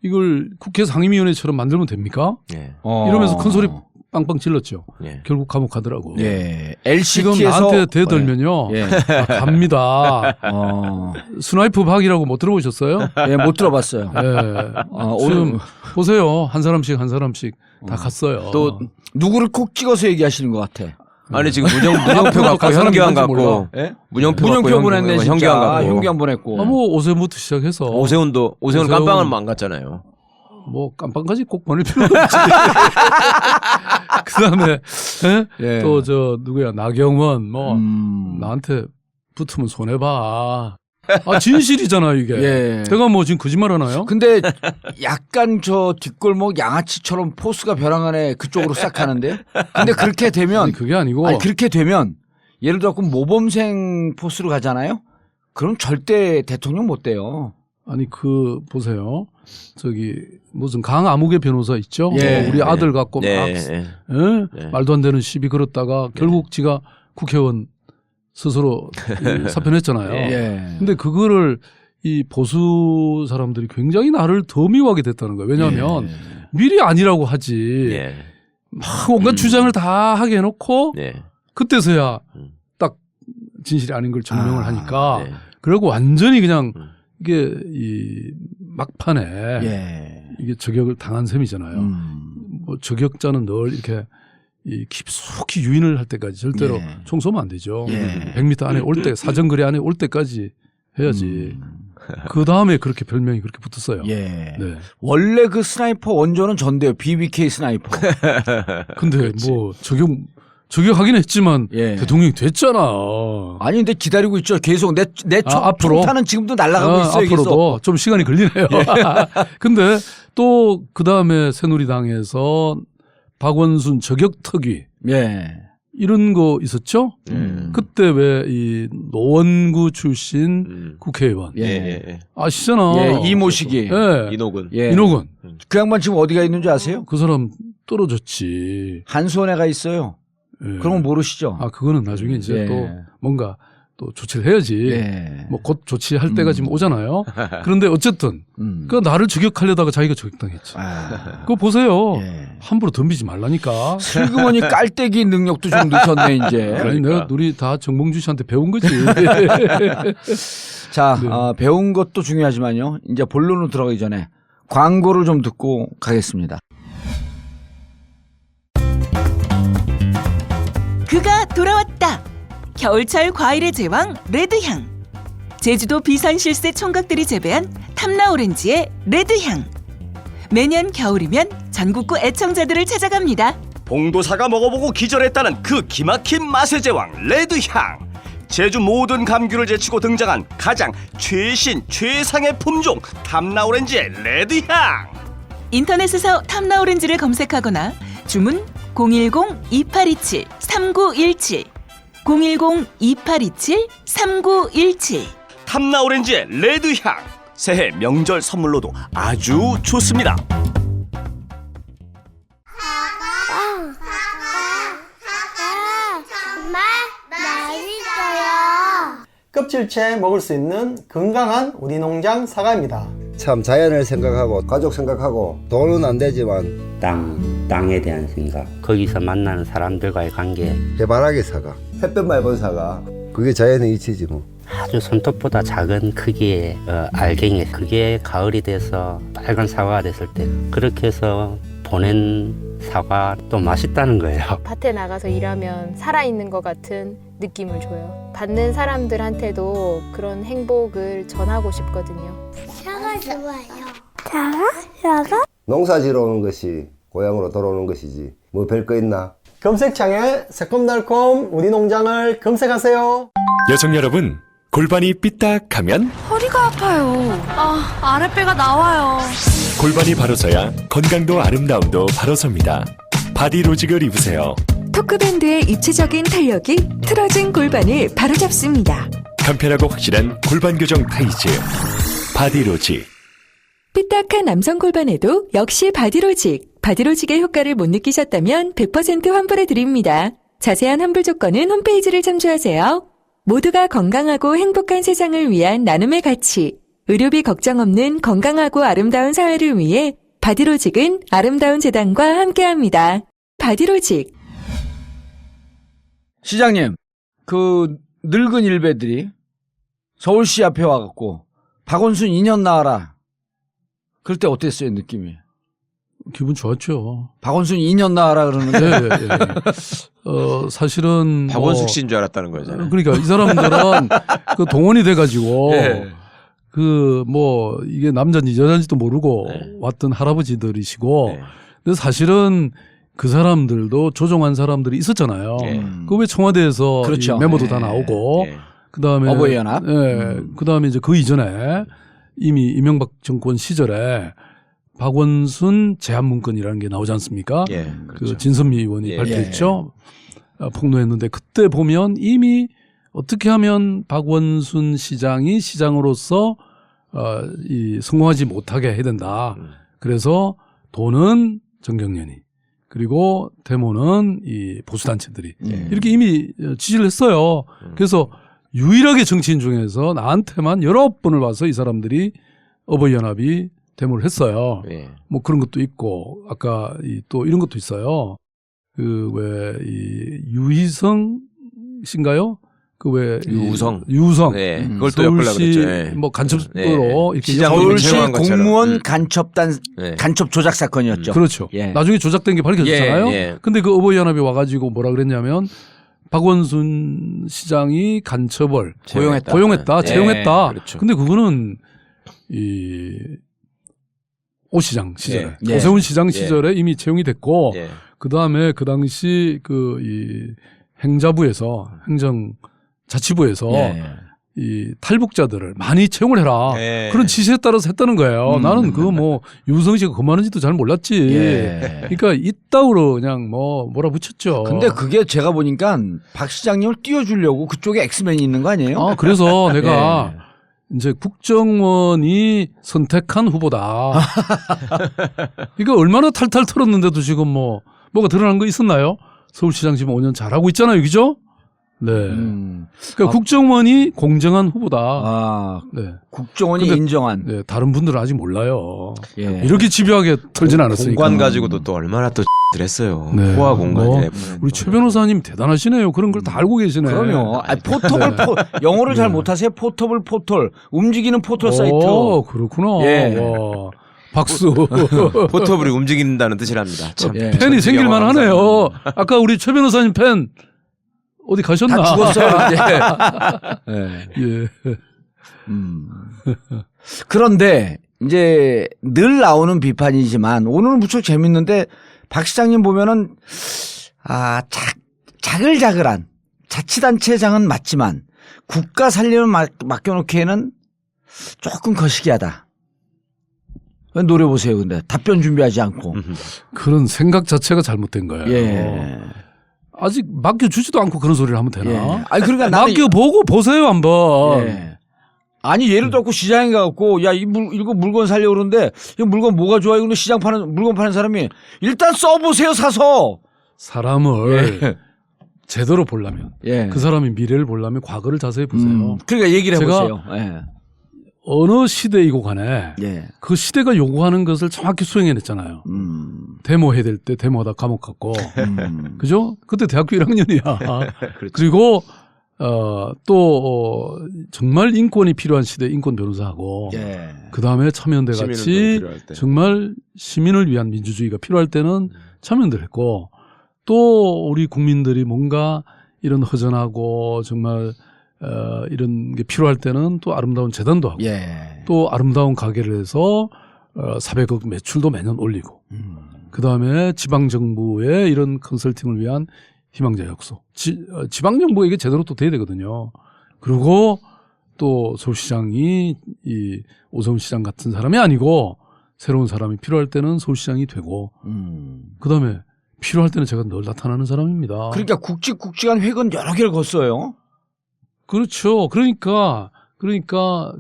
이걸 국회 상임위원회처럼 만들면 됩니까? 예. 이러면서 큰 소리 빵빵 질렀죠. 예. 결국 감옥 가더라고. 예. 지금 LCT에서 나한테 대들면요. 예. 아, 갑니다. 스나이프 박이라고 못 들어보셨어요? 예, 못 들어봤어요. 예. 오늘 지금 보세요. 한 사람씩 다 갔어요. 또 누구를 콕 찍어서 얘기하시는 것 같아. 아니 지금 문영표 갖고 갈 사람이 현기환 뭔지 몰라. 갖고 예? 문영표 문영표 보냈네 진짜. 현기환 갖고 현기환 보냈고. 뭐 오세훈부터 시작해서 오세훈 오세훈. 깜빵은 안 갔잖아요. 뭐 깜빵까지 꼭 보낼 필요는 없지. 그다음에 예. 또 저 누구야 나경원 뭐 나한테 붙으면 손해 봐. 아 진실이잖아 이게. 예. 제가 뭐 지금 거짓말 하나요? 근데 약간 저 뒷골목 양아치처럼 포스가 벼랑안에 그쪽으로 싹 가는데요. 근데 그렇게 되면 아니, 그게 아니고 아니 그렇게 되면 예를 들어 모범생 포스로 가잖아요. 그럼 절대 대통령 못 돼요. 아니 그 보세요. 저기 무슨 강아무개 변호사 있죠? 예. 우리 아들 갖고 막 네. 예? 말도 안 되는 시비 걸었다가 결국 지가 국회의원 스스로 사표 냈잖아요. 예. 근데 그거를 이 보수 사람들이 굉장히 나를 더 미워하게 됐다는 거예요. 왜냐하면 미리 아니라고 하지. 예. 막 온갖 주장을 다 하게 해놓고 네. 그때서야 딱 진실이 아닌 걸 증명을 하니까 네. 그리고 완전히 그냥 이게 이 막판에 예. 이게 저격을 당한 셈이잖아요. 음. 뭐 저격자는 늘 이렇게 이 깊숙이 유인을 할 때까지 절대로 예. 총 쏘면 안 되죠. 예. 100m 안에 올 때 사정거리 안에 올 때까지 해야지. 그 다음에 그렇게 별명이 그렇게 붙었어요. 예. 네. 원래 그 스나이퍼 원조는 전데요. BBK 스나이퍼. 근데 뭐 저격하긴 했지만 예. 대통령이 됐잖아. 아니 근데 기다리고 있죠. 계속 내 앞으로? 총탄은 지금도 날아가고 있어요. 앞으로도 좀 시간이 걸리네요. 근데 또 그 다음에 새누리당에서 박원순 저격특위 예. 이런 거 있었죠? 그때 왜 이 노원구 출신 국회의원 예. 예. 아시잖아. 예. 이모식이. 예. 이노근. 예. 인호근. 그 양반 지금 어디가 있는지 아세요? 그 사람 떨어졌지. 한수원에가 있어요. 예. 그런 거 모르시죠? 아 그거는 나중에 이제 예. 또 뭔가 또 조치를 해야지. 예. 뭐 곧 조치할 때가 지금 오잖아요. 그런데 어쨌든 그 나를 저격하려다가 자기가 저격당했지. 아. 그거 보세요. 예. 함부로 덤비지 말라니까. 슬그머니 깔때기 능력도 좀 늦췄네 이제. 아니 내가 우리 다 정봉주 씨한테 배운 거지. 자, 네. 배운 것도 중요하지만요. 이제 본론으로 들어가기 전에 광고를 좀 듣고 가겠습니다. 그가 돌아왔다. 겨울철 과일의 제왕 레드향. 제주도 비산실세 총각들이 재배한 탐나오렌지의 레드향. 매년 겨울이면 전국구 애청자들을 찾아갑니다. 봉도사가 먹어보고 기절했다는 그 기막힌 맛의 제왕 레드향. 제주 모든 감귤을 제치고 등장한 가장 최신 최상의 품종 탐나오렌지의 레드향. 인터넷에서 탐나오렌지를 검색하거나 주문 010-2827-3917 010-2827-3917 탐나오렌지의 레드향. 새해 명절 선물로도 아주 좋습니다. 정말 맛있어요. 껍질째 먹을 수 있는 건강한 우리 농장 사과입니다. 참 자연을 생각하고 가족 생각하고 돈은 안 되지만 땅에 대한 생각, 거기서 만나는 사람들과의 관계, 해바라기 사과, 햇볕 맑은 사과, 그게 자연의 이치지 뭐. 아주 손톱보다 작은 크기의 알갱이, 그게 가을이 돼서 빨간 사과가 됐을 때 그렇게 해서 보낸 사과 또 맛있다는 거예요. 밭에 나가서 일하면 살아있는 것 같은 느낌을 줘요. 받는 사람들한테도 그런 행복을 전하고 싶거든요. 사과 좋아요. 사과? 농사 지러 오는 것이 고향으로 돌아오는 것이지 뭐 별 거 있나? 검색창에 새콤달콤 우리 농장을 검색하세요. 여성 여러분, 골반이 삐딱하면 허리가 아파요. 아랫배가 나와요. 골반이 바로서야 건강도 아름다움도 바로섭니다. 바디로직을 입으세요. 토크밴드의 입체적인 탄력이 틀어진 골반을 바로잡습니다. 간편하고 확실한 골반 교정 타이즈 바디로직. 삐딱한 남성 골반에도 역시 바디로직. 바디로직의 효과를 못 느끼셨다면 100% 환불해 드립니다. 자세한 환불 조건은 홈페이지를 참조하세요. 모두가 건강하고 행복한 세상을 위한 나눔의 가치. 의료비 걱정 없는 건강하고 아름다운 사회를 위해 바디로직은 아름다운 재단과 함께합니다. 바디로직. 시장님, 그 늙은 일베들이 서울시 앞에 와갖고 박원순 2년 나와라. 그럴 때 어땠어요, 느낌이? 기분 좋았죠. 박원순 2년 나와라 그러는데. 예. 사실은 박원숙 씨인 줄 알았다는 거잖아요. 그러니까 이 사람들은 그 동원이 돼가지고 예. 그 뭐 이게 남자인지 여자인지도 모르고 네. 왔던 할아버지들이시고 네. 근데 사실은 그 사람들도 조종한 사람들이 있었잖아요. 그 왜 청와대에서 그렇죠. 이 메모도 예. 다 나오고 예. 그다음에 어버이연합. 예. 그다음에 이제 그 이전에 이미 이명박 정권 시절에 박원순 제한 문건이라는 게 나오지 않습니까? 예, 그 그렇죠. 진선미 의원이 예. 발표했죠. 폭로했는데 그때 보면 이미 어떻게 하면 박원순 시장이 시장으로서 이 성공하지 못하게 해야 된다. 그래서 돈은 정경련이 그리고 데모는 이 보수단체들이 이렇게 이미 지시를 했어요. 그래서 유일하게 정치인 중에서 나한테만 여러 번을 와서 이 사람들이 어버이연합이 데모를 했어요. 예. 뭐 그런 것도 있고 아까 또 이런 것도 있어요. 그 왜 이 유희성 씨인가요? 그 왜 유우성 네. 그걸 또 엮으려고 서울시 그랬죠. 예. 뭐 간첩으로 예. 이렇게 시장님이 서울시 채용한 것처럼. 공무원 간첩단 네. 간첩 조작 사건이었죠. 그렇죠. 예. 나중에 조작된 게 밝혀졌잖아요. 예, 예. 근데 그 어버이연합이 와가지고 뭐라 그랬냐면 박원순 시장이 간첩을 고용했다, 예, 채용했다. 그렇죠. 근데 그거는 이 오 시장 시절에 예. 오세훈 시장 예. 시절에 이미 채용이 됐고 예. 그 다음에 그 당시 그 이 행자부에서 행정자치부에서 예. 이 탈북자들을 많이 채용을 해라. 예. 그런 지시에 따라서 했다는 거예요. 나는 그거 뭐 유성 씨가 그만한지도 잘 몰랐지. 예. 그러니까 이따구로 그냥 뭐 몰아붙였죠. 근데 그게 제가 보니까 박 시장님을 띄워주려고 그쪽에 엑스맨이 있는 거 아니에요? 아, 그래서 내가 예. 이제 국정원이 선택한 후보다. 이거 얼마나 탈탈 털었는데도 지금 뭐가 드러난 거 있었나요? 서울시장 지금 5년 잘하고 있잖아요, 그죠? 네. 그러니까 국정원이 공정한 후보다. 아, 네. 국정원이 근데 인정한. 네, 다른 분들은 아직 몰라요. 예. 이렇게 집요하게 털지는 않았으니까. 공관 가지고도 또 얼마나 또 했어요. 네. 포화 공간. 뭐, 예. 우리 최 변호사님 대단하시네요. 그런 걸 다 알고 계시네. 그럼요. 포터블 영어를 잘 못하세요? 포터블 포털 움직이는 포털 사이트. 그렇구나. 예. 와, 박수. 포터블이 움직인다는 뜻이랍니다. 참. 예. 팬이 생길만 하네요. 아까 우리 최 변호사님 팬 어디 가셨나? 다 죽었어요. 예. 예. 그런데 이제 늘 나오는 비판이지만 오늘은 무척 재밌는데 박 시장님 보면은 자글자글한 자치단체장은 맞지만 국가 살림을 맡겨놓기에는 조금 거시기하다. 노려보세요. 근데 답변 준비하지 않고. 그런 생각 자체가 잘못된 거예요. 예. 아직 맡겨주지도 않고 그런 소리를 하면 되나? 예. 아니 그러니까 나는 맡겨보고 보세요 한번. 예. 아니 예를 들어 시장에 가갖고 야 이거 물건 살려고 그러는데 이 물건 뭐가 좋아요? 근데 물건 파는 사람이 일단 써보세요 사서. 사람을 제대로 보려면 예. 그 사람의 미래를 보려면 과거를 자세히 보세요. 그러니까 얘기를 제가 해보세요. 예. 어느 시대이고 간에 예. 그 시대가 요구하는 것을 정확히 수행해냈잖아요. 데모해야 될 때 데모하다 감옥 갔고 그죠? 그때 대학교 1학년이야. 그리고 또 정말 인권이 필요한 시대 인권 변호사하고 예. 그다음에 참여연대 같이 정말 시민을 위한 민주주의가 필요할 때는 참여연대를 했고 또 우리 국민들이 뭔가 이런 허전하고 정말 이런 게 필요할 때는 또 아름다운 재단도 하고 예. 또 아름다운 가게를 해서 400억 매출도 매년 올리고 그다음에 지방정부의 이런 컨설팅을 위한 희망자 약속. 지방정부에게 제대로 또 돼야 되거든요. 그리고 또 서울시장이 이 오세훈 시장 같은 사람이 아니고 새로운 사람이 필요할 때는 서울시장이 되고 그다음에 필요할 때는 제가 늘 나타나는 사람입니다. 그러니까 굵직굵직한 획은 여러 개를 걷어요. 그렇죠. 그러니까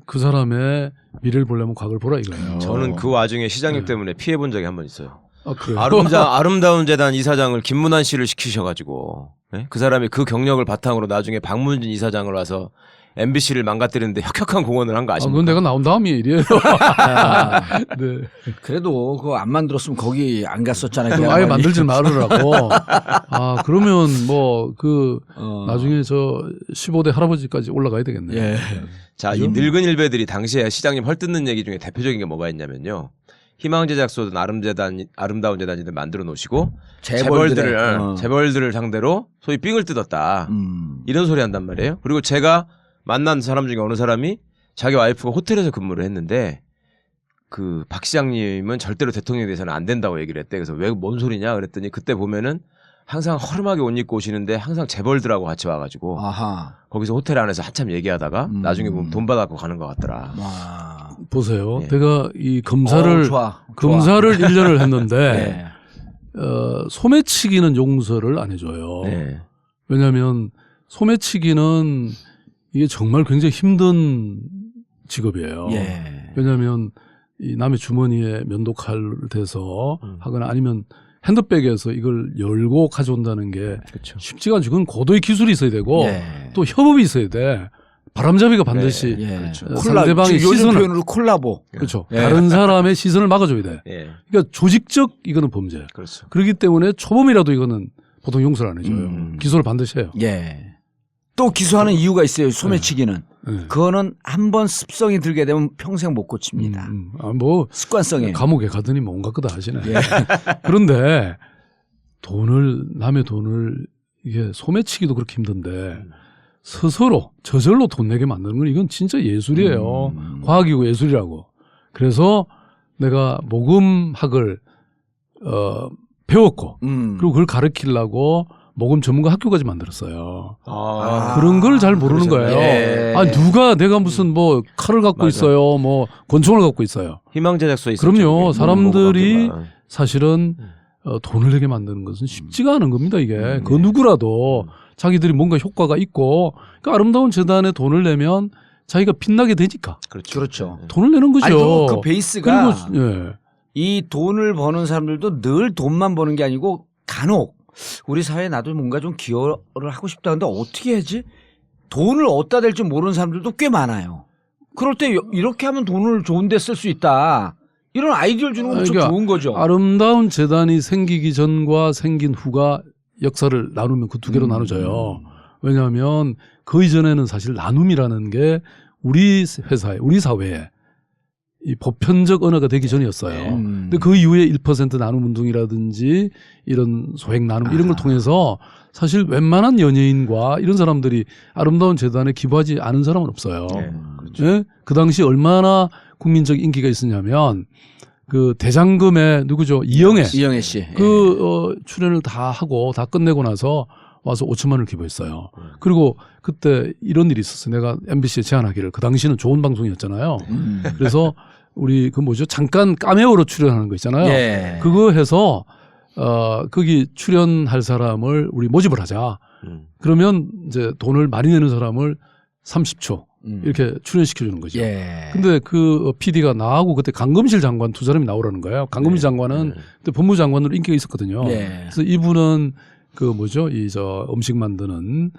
그 사람의 미래를 보려면 과거를 보라 이거예요. 저는 그 와중에 시장님 때문에 피해 본 적이 한 번 있어요. 그래요? 아름다운 재단 이사장을 김문환 씨를 시키셔가지고 네? 그 사람이 그 경력을 바탕으로 나중에 박문진 이사장을 와서 MBC를 망가뜨리는데 혁혁한 공헌을 한 거 아십니까? 그건 내가 나온 다음이 일이에요. 네. 그래도 그거 안 만들었으면 거기 안 갔었잖아요. 아예 만들지 말으라고. 그러면 나중에 저 15대 할아버지까지 올라가야 되겠네요. 예. 자, 이 늙은 일베들이 당시에 시장님 헐뜯는 얘기 중에 대표적인 게 뭐가 있냐면요. 희망제작소든 아름다운 재단이든 만들어 놓으시고 재벌들을 상대로 소위 삥을 뜯었다. 이런 소리 한단 말이에요. 그리고 제가 만난 사람 중에 어느 사람이 자기 와이프가 호텔에서 근무를 했는데 그 박 시장님은 절대로 대통령에 대해서는 안 된다고 얘기를 했대. 그래서 왜 뭔 소리냐 그랬더니 그때 보면은 항상 허름하게 옷 입고 오시는데 항상 재벌들하고 같이 와가지고 거기서 호텔 안에서 한참 얘기하다가 나중에 보면 돈 받아갖고 가는 것 같더라. 보세요. 예. 내가 이 검사를 좋아. 1년을 했는데 네. 소매치기는 용서를 안 해줘요. 네. 왜냐하면 소매치기는 이게 정말 굉장히 힘든 직업이에요. 예. 왜냐하면 이 남의 주머니에 면도칼을 대서 하거나 아니면 핸드백에서 이걸 열고 가져온다는 게 그렇죠. 쉽지가 않죠. 그건 고도의 기술이 있어야 되고 예. 또 협업이 있어야 돼. 바람잡이가 반드시 예. 그렇죠. 콜라, 상대방의 요즘 시선을 표현으로 콜라보. 그렇죠. 예. 다른 사람의 시선을 막아줘야 돼. 예. 그러니까 조직적 이거는 범죄. 그렇죠. 그렇기 때문에 초범이라도 이거는 보통 용서를 안 해줘요. 기소를 반드시 해요. 예. 또 기소하는 이유가 있어요. 소매치기는. 네. 그거는 한번 습성이 들게 되면 평생 못 고칩니다. 뭐 습관성이에요. 감옥에 가더니 뭐 온갖 거 다 하시네. 예. 그런데 남의 돈을 이게 소매치기도 그렇게 힘든데 스스로 저절로 돈 내게 만드는 건 이건 진짜 예술이에요. 과학이고 예술이라고. 그래서 내가 모금학을 배웠고 그리고 그걸 가르치려고 모금 전문가 학교까지 만들었어요. 그런 걸 잘 모르는 거예요. 예. 누가 내가 무슨 뭐 칼을 갖고 맞아. 있어요. 뭐 권총을 갖고 있어요. 희망제작소에 있었죠. 그럼요. 그게. 사람들이 모금학교가. 사실은 돈을 내게 만드는 것은 쉽지가 않은 겁니다. 이게 그 누구라도 자기들이 뭔가 효과가 있고 그러니까 아름다운 재단에 돈을 내면 자기가 빛나게 되니까. 그렇죠. 돈을 내는 거죠. 아니, 그 베이스가 그리고 예. 이 돈을 버는 사람들도 늘 돈만 버는 게 아니고 간혹 우리 사회에 나도 뭔가 좀 기여를 하고 싶다는데 어떻게 해야지? 돈을 어디다 댈지 모르는 사람들도 꽤 많아요. 그럴 때 이렇게 하면 돈을 좋은 데 쓸 수 있다. 이런 아이디어를 주는 건 엄청 좋은 거죠. 아름다운 재단이 생기기 전과 생긴 후가 역사를 나누면 그 두 개로 나눠져요. 왜냐하면 그 이전에는 사실 나눔이라는 게 우리 회사에, 우리 사회에 이 보편적 언어가 되기 전이었어요. 근데 그 이후에 1% 나눔 운동이라든지 이런 소액 나눔 이런 걸 통해서 사실 웬만한 연예인과 이런 사람들이 아름다운 재단에 기부하지 않은 사람은 없어요. 그렇죠. 예? 그 당시 얼마나 국민적 인기가 있었냐면 그 대장금의 누구죠? 이영애 씨. 출연을 다 하고 다 끝내고 나서 와서 5천만 원을 기부했어요. 그리고 그때 이런 일이 있었어요. 내가 MBC에 제안하기를 그 당시는 좋은 방송이었잖아요. 그래서 우리 그 뭐죠? 잠깐 카메오로 출연하는 거 있잖아요. 예. 그거 해서 거기 출연할 사람을 우리 모집을 하자. 그러면 이제 돈을 많이 내는 사람을 30초 이렇게 출연시켜주는 거죠. 예. 근데 그 PD가 나하고 그때 강금실 장관 두 사람이 나오라는 거예요. 강금실 장관은 그때 법무장관으로 인기가 있었거든요. 예. 그래서 이분은 그 뭐죠? 이 저 음식 만드는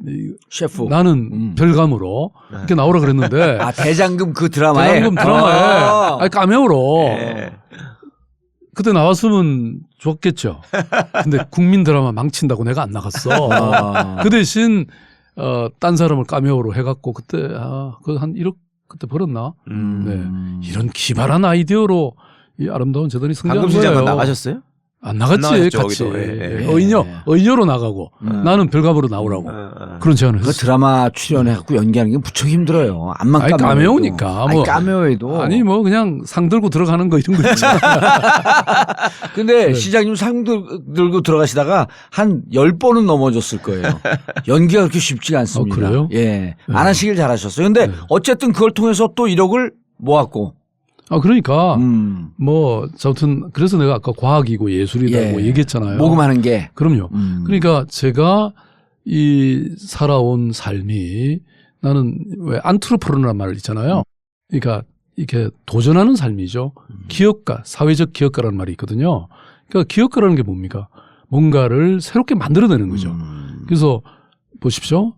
이 셰프. 나는 별감으로 이렇게 나오라 그랬는데 대장금 그 드라마에 대장금 드라마에 아니, 카메오로 예. 그때 나왔으면 좋겠죠. 근데 국민 드라마 망친다고 내가 안 나갔어. 그 대신 딴 사람을 카메오로 해갖고 그때 그 한 1억 그때 벌었나? 네. 이런 기발한 아이디어로 이 아름다운 재단이 성장한 강금실 거예요. 장관 나가셨어요? 안 나갔지. 나갔죠, 같이 거기도. 예. 의녀로 나가고 나는 별갑으로 나오라고 그런 제안을 그 했어. 드라마 출연해갖고 연기하는 게 무척 힘들어요. 안만 아니, 까메오도. 카메오니까. 아니, 뭐. 카메오에도. 아니 뭐 그냥 상 들고 들어가는 거 이런 거 있잖아. 근데 시장님 상 들고 들어가시다가 한 10번은 넘어졌을 거예요. 연기가 그렇게 쉽지가 않습니다. 그래요? 예. 안 하시길 잘하셨어요. 근데 어쨌든 그걸 통해서 또 1억을 모았고. 그러니까 뭐 아무튼 그래서 내가 아까 과학이고 예술이라고 얘기했잖아요. 모금하는 게. 그럼요. 그러니까 제가 이 살아온 삶이 나는 왜 안트로포르노란 말 있잖아요. 그러니까 이렇게 도전하는 삶이죠. 기업가, 사회적 기업가라는 말이 있거든요. 그러니까 기업가라는 게 뭡니까? 뭔가를 새롭게 만들어내는 거죠. 그래서 보십시오.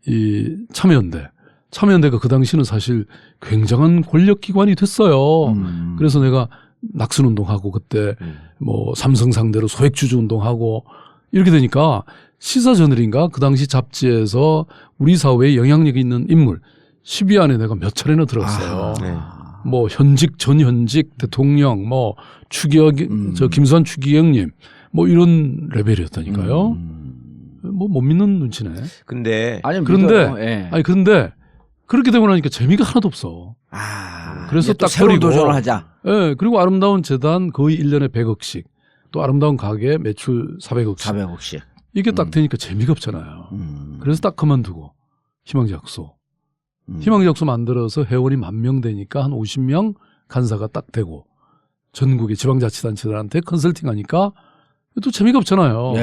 이 참여연대가 그 당시는 사실 굉장한 권력기관이 됐어요. 그래서 내가 낙선운동하고 그때 뭐 삼성 상대로 소액주주 운동하고 이렇게 되니까 시사저널인가 그 당시 잡지에서 우리 사회에 영향력이 있는 인물 10위 안에 내가 몇 차례나 들어갔어요. 뭐 현직, 전현직 대통령, 뭐 김수환 추기경님 뭐 이런 레벨이었다니까요. 뭐 못 믿는 눈치네. 근데 아니, 그런데 믿어요. 예. 아니 그런데 그렇게 되고 나니까 재미가 하나도 없어. 그래서 이제 또 딱 새로운 버리고. 도전을 하자. 예, 그리고 아름다운 재단 거의 1년에 100억씩, 또 아름다운 가게 매출 400억씩. 400억씩. 이게 딱 되니까 재미가 없잖아요. 그래서 딱 그만두고 희망작소. 희망작소 만들어서 회원이 10,000명 되니까 한 50명 간사가 딱 되고 전국의 지방자치단체들한테 컨설팅하니까 또 재미가 없잖아요.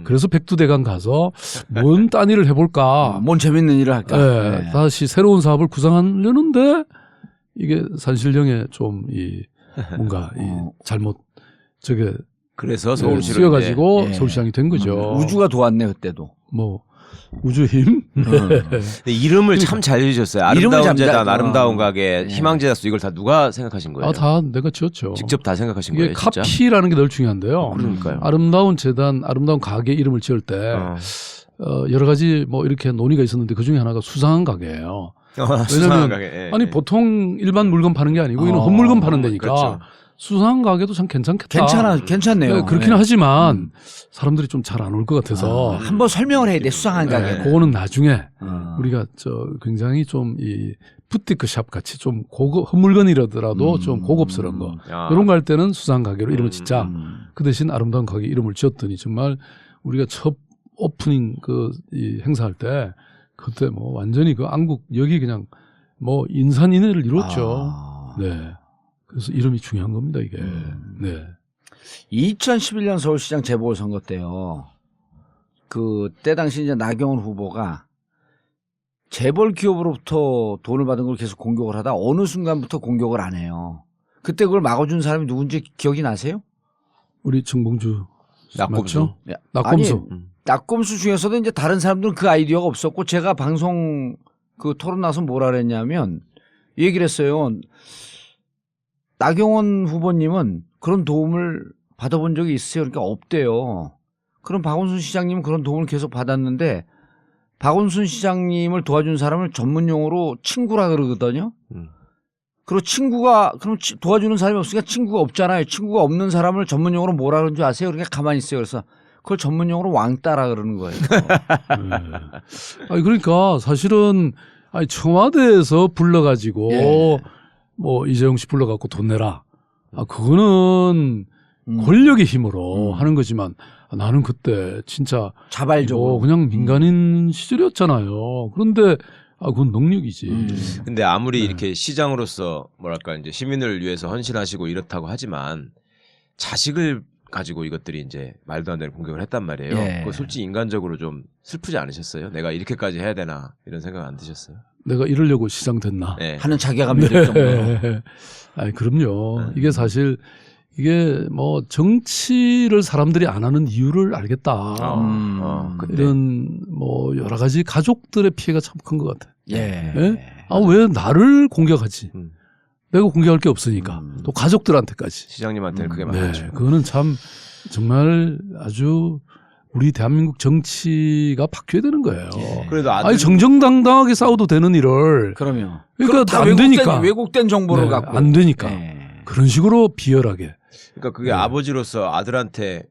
그래서 백두대간 가서 뭔 딴 일을 해볼까. 뭔 재밌는 일을 할까. 네, 다시 새로운 사업을 구상하려는데 이게 산신령에 좀 이 뭔가 이 잘못 저게 그래서 서울시로 쓰여가지고 이제, 서울시장이 된 거죠. 우주가 도왔네 그때도. 뭐 우주 힘. 근데 이름을 참 잘 지으셨어요. 아름다운 재단, 아름다운 가게, 네. 희망재단소 이걸 다 누가 생각하신 거예요? 다 내가 지었죠. 직접 다 생각하신 이게 거예요, 진짜? 카피라는 게 늘 중요한데요. 그러니까요. 아름다운 재단, 아름다운 가게 이름을 지을 때 여러 가지 뭐 이렇게 논의가 있었는데 그 중에 하나가 수상한 가게예요. 수상한 왜냐하면 가게, 예, 아니 예. 보통 일반 물건 파는 게 아니고 이건 헛물건 파는 데니까 그렇죠. 수상한 가게도 참 괜찮겠다. 괜찮네요. 네, 그렇긴 하지만 사람들이 좀 잘 안 올 것 같아서 한번 설명을 해야 돼. 수상한 가게. 그거는 나중에 우리가 굉장히 좀 이 부티크 샵 같이 좀 고급 헛물건이라더라도 좀 고급스러운 거 이런 거 할 때는 수상한 가게로 이름을 짓자. 그 대신 아름다운 가게 이름을 지었더니 정말 우리가 첫 오프닝 이 행사할 때 그때 뭐 완전히 그 안국 여기 그냥 뭐 인산인해를 이뤘죠. 네. 그래서 이름이 중요한 겁니다, 이게. 네. 2011년 서울시장 재보궐선거 때요. 그때 당시 이제 나경원 후보가 재벌 기업으로부터 돈을 받은 걸 계속 공격을 하다 어느 순간부터 공격을 안 해요. 그때 그걸 막아준 사람이 누군지 기억이 나세요? 우리 정봉주 낙검수. 맞죠? 낙검수. 아니, 낙검수 중에서도 이제 다른 사람들은 그 아이디어가 없었고 제가 방송 그 토론 나서 뭐라 그랬냐면 이 얘기를 했어요. 나경원 후보님은 그런 도움을 받아본 적이 있어요? 그러니까 없대요. 그럼 박원순 시장님은 그런 도움을 계속 받았는데 박원순 시장님을 도와준 사람을 전문 용어로 친구라 그러거든요. 그리고 친구가 그럼 도와주는 사람이 없으니까 친구가 없잖아요. 친구가 없는 사람을 전문 용어로 뭐라 그러는 줄 아세요? 그러니까 가만히 있어요. 그래서 그걸 전문 용어로 왕따라 그러는 거예요. 아니 그러니까 사실은 아니 청와대에서 불러가지고 뭐 이재용 씨 불러갖고 돈 내라. 그거는 권력의 힘으로 하는 거지만 나는 그때 진짜 자발적으로 그냥 민간인 시절이었잖아요. 그런데 그건 능력이지. 근데 아무리 이렇게 시장으로서 뭐랄까 이제 시민을 위해서 헌신하시고 이렇다고 하지만 자식을 가지고 이것들이 이제 말도 안 되는 공격을 했단 말이에요. 그거 솔직히 인간적으로 좀 슬프지 않으셨어요? 내가 이렇게까지 해야 되나 이런 생각 안 드셨어요? 내가 이러려고 시장 됐나 하는 자괴감이 들 정도로. 아니 그럼요. 이게 사실 이게 뭐 정치를 사람들이 안 하는 이유를 알겠다. 이런 뭐 여러 가지 가족들의 피해가 참 큰 것 같아. 왜 나를 공격하지? 내가 공격할 게 없으니까 또 가족들한테까지. 시장님한테는 그게 많죠. 그거는 참 정말 아주 우리 대한민국 정치가 바뀌어야 되는 거예요. 그래도 아니 정정당당하게 싸워도 되는 일을. 그러면. 그러니까 안 왜곡된, 되니까. 왜곡된 정보를 갖고. 안 되니까. 그런 식으로 비열하게. 그러니까 그게 아버지로서 아들한테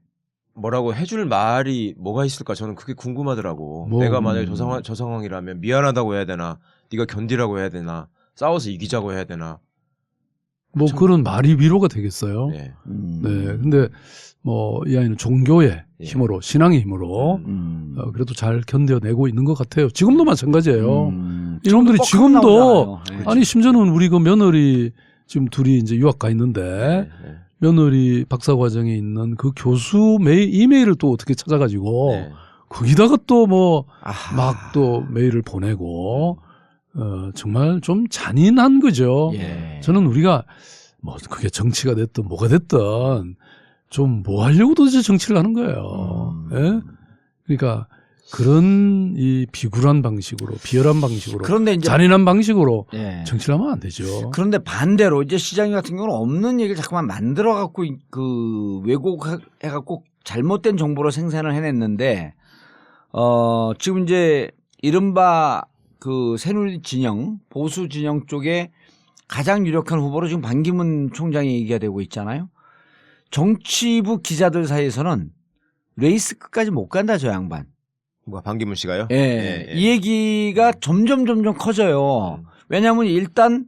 뭐라고 해줄 말이 뭐가 있을까 저는 그게 궁금하더라고. 내가 만약에 저 상황이라면 미안하다고 해야 되나, 네가 견디라고 해야 되나, 싸워서 이기자고 해야 되나. 뭐 그런 말이 위로가 되겠어요. 네. 근데 뭐 이 아이는 종교의 힘으로, 신앙의 힘으로 그래도 잘 견뎌내고 있는 것 같아요. 지금도 마찬가지예요. 이놈들이 지금도 아니 심지어는 우리 그 며느리 지금 둘이 이제 유학 가 있는데 며느리 박사 과정에 있는 그 교수 이메일을 또 어떻게 찾아가지고 거기다가 또 뭐 막 또 메일을 보내고 정말 좀 잔인한 거죠. 저는 우리가 뭐 그게 정치가 됐든 뭐가 됐든 좀 뭐 하려고 도대체 정치를 하는 거예요. 그러니까 그런 이 비굴한 방식으로, 비열한 방식으로, 그런데 이제 잔인한 방식으로 정치를 하면 안 되죠. 그런데 반대로 이제 시장님 같은 경우는 없는 얘기를 자꾸만 만들어 갖고 그 왜곡해 갖고 잘못된 정보로 생산을 해냈는데 지금 이제 이른바 그 새누리 진영, 보수 진영 쪽에 가장 유력한 후보로 지금 반기문 총장이 얘기가 되고 있잖아요. 정치부 기자들 사이에서는 레이스 끝까지 못 간다 저 양반. 뭐 반기문 씨가요? 예. 이 얘기가 점점 커져요. 왜냐하면 일단